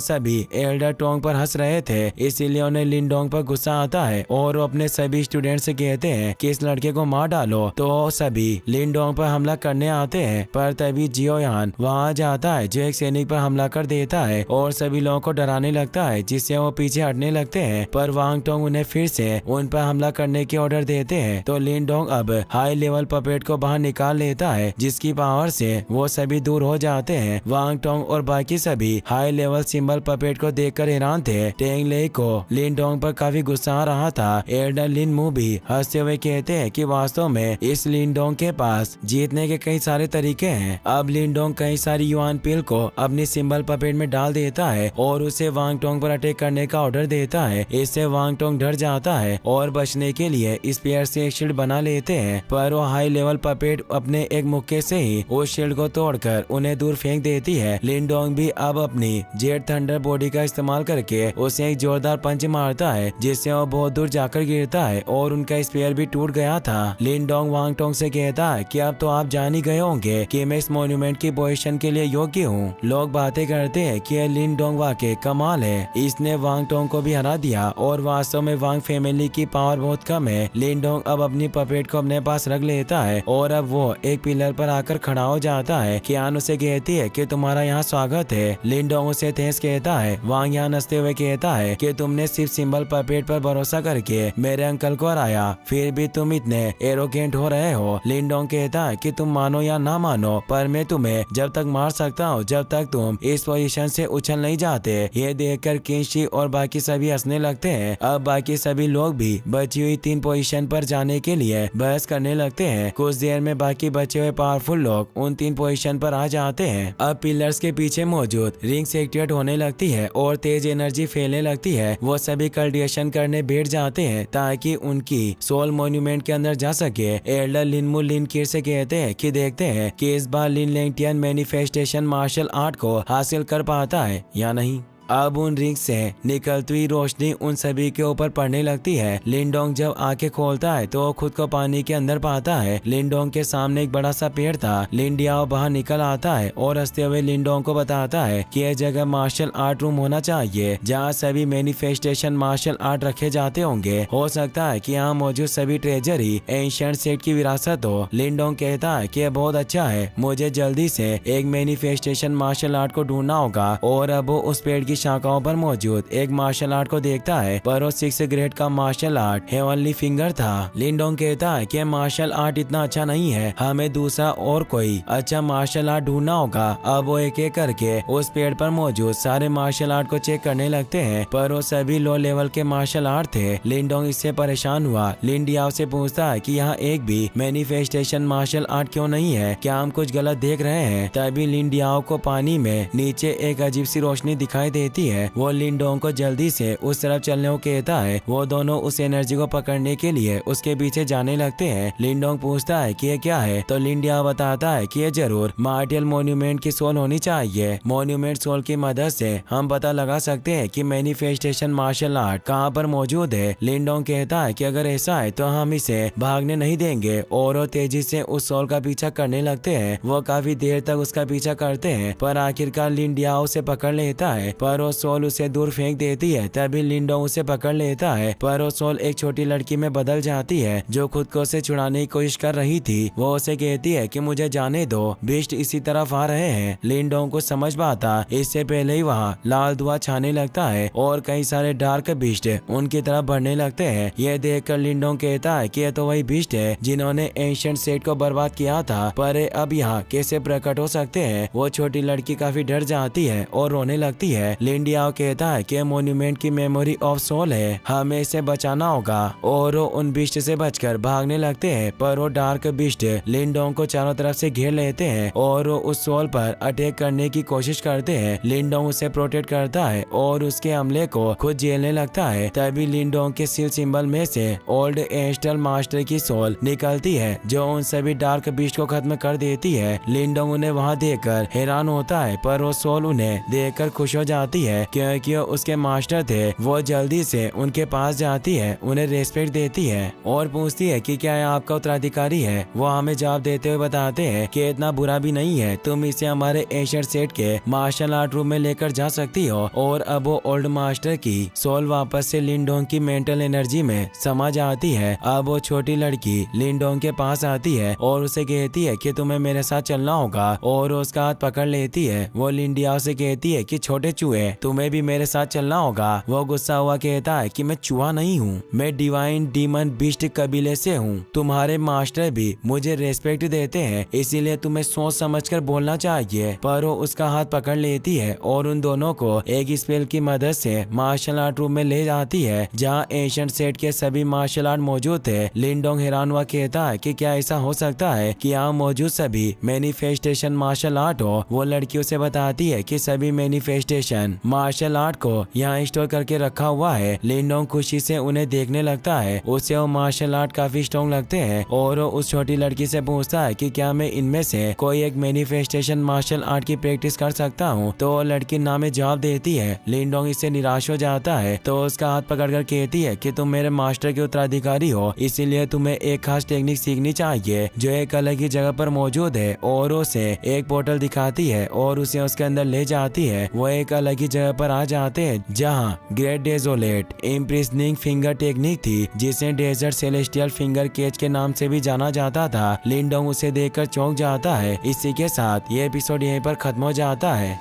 सभी एल्डर टोंग पर हंस रहे थे, इसीलिए उन्हें लिनडोंग पर गुस्सा आता है और वो अपने सभी स्टूडेंट से कहते हैं कि इस लड़के को मार डालो। तो सभी लिनडोंग पर हमला करने आते हैं, पर तभी जियो यान वहाँ जाता है जो एक सैनिक पर हमला कर देता है और सभी लोगों को डराने लगता है, जिससे वो पीछे हटने लगते हैं। पर वांग टोंग उन्हें फिर से उन पर हमला करने के ऑर्डर देते हैं तो लिनडोंग अब हाई लेवल पपेट को बाहर निकाल लेता है, जिसकी पावर से वो सभी दूर हो जाते हैं। वांग टोंग और बाकी सभी हाई लेवल सिंबल पपेट को देखकर हैरान थे। टेंग ले को लिनडोंग पर काफी गुस्सा आ रहा था। एल्डर लिन मू भी हंसते हुए कहते हैं कि वास्तव में इस लिनडोंग के पास जीतने के कई सारे तरीके हैं। अब लिनडोंग कई सारी युआन पिल को अपनी सिंबल पपेट में डाल देता है और उसे वांग टोंग पर अटैक करने का ऑर्डर देता है। इससे वांग टोंग डर जाता है और बचने के लिए स्पीयर से एक शील्ड बना लेते हैं, पर वो हाई लेवल पपेट अपने एक मुक्के से ही उस शील्ड को तोड़कर उन्हें दूर फेंक देती है। लिनडोंग भी अब अपनी जेट थंडर बॉडी का इस्तेमाल करके उसे एक जोरदार पंच मारता है, जिससे वो बहुत दूर जाकर गिरता है और उनका स्पीयर भी टूट गया था। लिनडोंग वांग टोंग से कहता है कि अब तो आप जान ही गए होंगे कि मैं इस मॉन्यूमेंट की पोजीशन के लिए योग्य हूँ। लोग बातें करते हैं कि लिनडोंग वाकई कमाल है, इसने वांग टोंग को भी हरा दिया और वास्तव में वांग फैमिली की पावर बहुत कम है। लिनडोंग अब अपनी पपेट को अपने पास रख लेता है और अब वो एक पिलर पर आकर खड़ा हो जाता है। कियान उसे कहती है कि तुम्हारा यहाँ स्वागत है। लिनडोंग उसे थैंक्स कहता है। वांग यहाँ हंसते हुए कहता है कि तुमने सिर्फ सिंबल पपेट पर भरोसा करके मेरे अंकल को हराया, फिर भी तुम इतने एरोगेंट हो रहे हो। लिनडोंग कहता है कि तुम मानो या ना मानो, पर मैं तुम्हें जब तक मार सकता हूँ जब तक तुम इस पोजीशन से उछल नहीं जाते। ये देखकर किंशी और बाकी सभी हंसने लगते हैं। अब बाकी सभी लोग भी बची हुई 3 पोजीशन पर जाने के लिए बहस करने लगते हैं। कुछ देर में बाकी बचे हुए पावरफुल लोग उन 3 पोजीशन पर आ जाते हैं। अब पिलर्स के पीछे मौजूद रिंग्स एक्टिवेट होने लगती है और तेज एनर्जी फैलने लगती है। वो सभी कल्टिवेशन करने बैठ जाते हैं ताकि उनकी सोल मॉन्यूमेंट के अंदर जा सके। एल्डर लिनमू लिन किर से कहते हैं कि देखते हैं कि इस बार लिन लैंगटियन मैनिफेस्टेशन मार्शल आर्ट को हासिल कर पाता है या नहीं। अब उन रिंग से निकलती हुई रोशनी उन सभी के ऊपर पड़ने लगती है। लिनडोंग जब आंखें खोलता है तो वो खुद को पानी के अंदर पाता है। लिनडोंग के सामने एक बड़ा सा पेड़ था। लिनडियाओ बाहर निकल आता है और हंसते हुए लिनडोंग को बताता है कि यह जगह मार्शल आर्ट रूम होना चाहिए, जहाँ सभी मैनिफेस्टेशन मार्शल आर्ट रखे जाते होंगे। हो सकता है कि यहाँ मौजूद सभी ट्रेजर ही एंशिएंट सेट की विरासत हो। लिनडोंग कहता है कि यह बहुत अच्छा है, मुझे जल्दी से एक मैनिफेस्टेशन मार्शल आर्ट को ढूंढना होगा। और अब वो उस पेड़ की शाखाओं पर मौजूद एक मार्शल आर्ट को देखता है, पर वो 6 ग्रेड का मार्शल आर्ट हेवनली फिंगर था। लिनडोंग कहता है कि मार्शल आर्ट इतना अच्छा नहीं है, हमें दूसरा और कोई अच्छा मार्शल आर्ट ढूंढना होगा। अब वो एक एक करके उस पेड़ पर मौजूद सारे मार्शल आर्ट को चेक करने लगते हैं, पर वो सभी लो लेवल के मार्शल आर्ट थे। लिनडोंग इससे परेशान हुआ। लिनडियाओ से पूछता है कि यहाँ एक भी मैनिफेस्टेशन मार्शल आर्ट क्यों नहीं है, क्या हम कुछ गलत देख रहे हैं। तभी लिनडियाओ को पानी में नीचे एक अजीब सी रोशनी दिखाई देती है। वो लिनडोंग को जल्दी से उस तरफ चलने को कहता है। वो दोनों उस एनर्जी को पकड़ने के लिए उसके पीछे जाने लगते हैं। लिनडोंग पूछता है कि ये क्या है, तो लिनडियाओ बताता है कि ये जरूर मार्टियल मॉन्यूमेंट की सोल होनी चाहिए। मॉन्यूमेंट सोल की मदद से हम पता लगा सकते हैं कि मैनिफेस्टेशन मार्शल आर्ट कहाँ पर मौजूद है। लिनडोंग कहता है कि अगर ऐसा है तो हम इसे भागने नहीं देंगे, और वो तेजी से उस सोल का पीछा करने लगते हैं। वो काफी देर तक उसका पीछा करते हैं, पर आखिरकार लिनडियाओ उसे पकड़ लेता है, पर वो सोल उसे दूर फेंक देती है। तभी लिनडोंग उसे पकड़ लेता है, पर वो सोल एक छोटी लड़की में बदल जाती है जो खुद को उसे छुड़ाने की कोशिश कर रही थी। वो उसे कहती है कि मुझे जाने दो, बिस्ट इसी तरफ आ रहे हैं। लिनडोंग को समझ पाता इससे पहले ही वहाँ लाल धुआं छाने लगता है और कई सारे डार्क बिस्ट उनकी तरफ बढ़ने लगते हैं। यह देखकर लिनडोंग कहता है कि यह तो वही बिस्ट है जिन्होंने एंशिएंट सेट को बर्बाद किया था, पर अब यहाँ कैसे प्रकट हो सकते हैं। वो छोटी लड़की काफी डर जाती है और रोने लगती है। लिंडियाओ कहता है कि मॉन्यूमेंट की मेमोरी ऑफ सोल है, हमें इसे बचाना होगा और वो उन बिस्ट से बचकर भागने लगते हैं। पर वो डार्क बिस्ट लिंडोंग को चारों तरफ से घेर लेते हैं और वो उस सोल पर अटैक करने की कोशिश करते हैं। लिंडोंग उसे प्रोटेक्ट करता है और उसके हमले को खुद झेलने लगता है। तभी लिंडोंग के सील सिंबल में से ओल्ड एंस्टल मास्टर की सोल निकलती है जो उन सभी डार्क बिस्ट को खत्म कर देती है। लिंडोंग उन्हें वहां देखकर हैरान होता है, पर वो सोल उन्हें देखकर खुश हो जाती है क्योंकि वो उसके मास्टर थे। वो जल्दी से उनके पास जाती है, उन्हें रेस्पेक्ट देती है और पूछती है कि क्या यह आपका उत्तराधिकारी है। वो हमें जवाब देते हुए बताते हैं कि इतना बुरा भी नहीं है, तुम इसे हमारे एशियन सेट के मार्शल आर्ट रूम में लेकर जा सकती हो। और अब वो ओल्ड मास्टर की सोल वापस से लिंडोंग की मेंटल एनर्जी में समा जाती है। अब वो छोटी लड़की लिंडोंग के पास आती है और उसे कहती है कि तुम्हें मेरे साथ चलना होगा और उसका हाथ पकड़ लेती है। वो लिंडियाओ से कहती है कि छोटे चूहे, तुम्हें भी मेरे साथ चलना होगा। वो गुस्सा हुआ कहता है कि मैं चूहा नहीं हूँ, मैं डिवाइन डीमन बिस्ट कबीले से हूँ। तुम्हारे मास्टर भी मुझे रेस्पेक्ट देते हैं, इसीलिए तुम्हें सोच समझकर बोलना चाहिए। पर वो उसका हाथ पकड़ लेती है और उन दोनों को एक स्पेल की मदद से मार्शल आर्ट रूम में ले जाती है जहाँ एशियन सेट के सभी मार्शल आर्ट मौजूद थे। लिंडोंग हैरान हुआ कहता है कि क्या ऐसा हो सकता है कि यहाँ मौजूद सभी मैनिफेस्टेशन मार्शल आर्ट हो। वो लड़की उसे बताती है कि सभी मैनिफेस्टेशन मार्शल आर्ट को यहाँ स्टोर करके रखा हुआ है। लिंडोंग खुशी से उन्हें देखने लगता है, उसे वो मार्शल आर्ट काफी स्ट्रॉन्ग लगते हैं और वो उस छोटी लड़की से पूछता है कि क्या मैं इनमें से कोई एक मैनिफेस्टेशन मार्शल आर्ट की प्रैक्टिस कर सकता हूँ। तो वो लड़की ना में जवाब देती है। लिंडोंग इससे निराश हो जाता है तो उसका हाथ पकड़कर कहती है कि तुम मेरे मास्टर के उत्तराधिकारी हो, इसीलिए तुम्हें एक खास टेक्निक सीखनी चाहिए जो एक अलग ही जगह पर मौजूद है। और उसे एक पोर्टल दिखाती है और उसे उसके अंदर ले जाती है। वो एक अलग ही जगह पर आ जाते हैं जहाँ great desolate imprisoning finger technique थी, जिसे डेजर्ट सेलेस्टियल फिंगर केज के नाम से भी जाना जाता था। लिंडोंग उसे देखकर चौंक जाता है। इसी के साथ ये एपिसोड यहीं पर खत्म हो जाता है।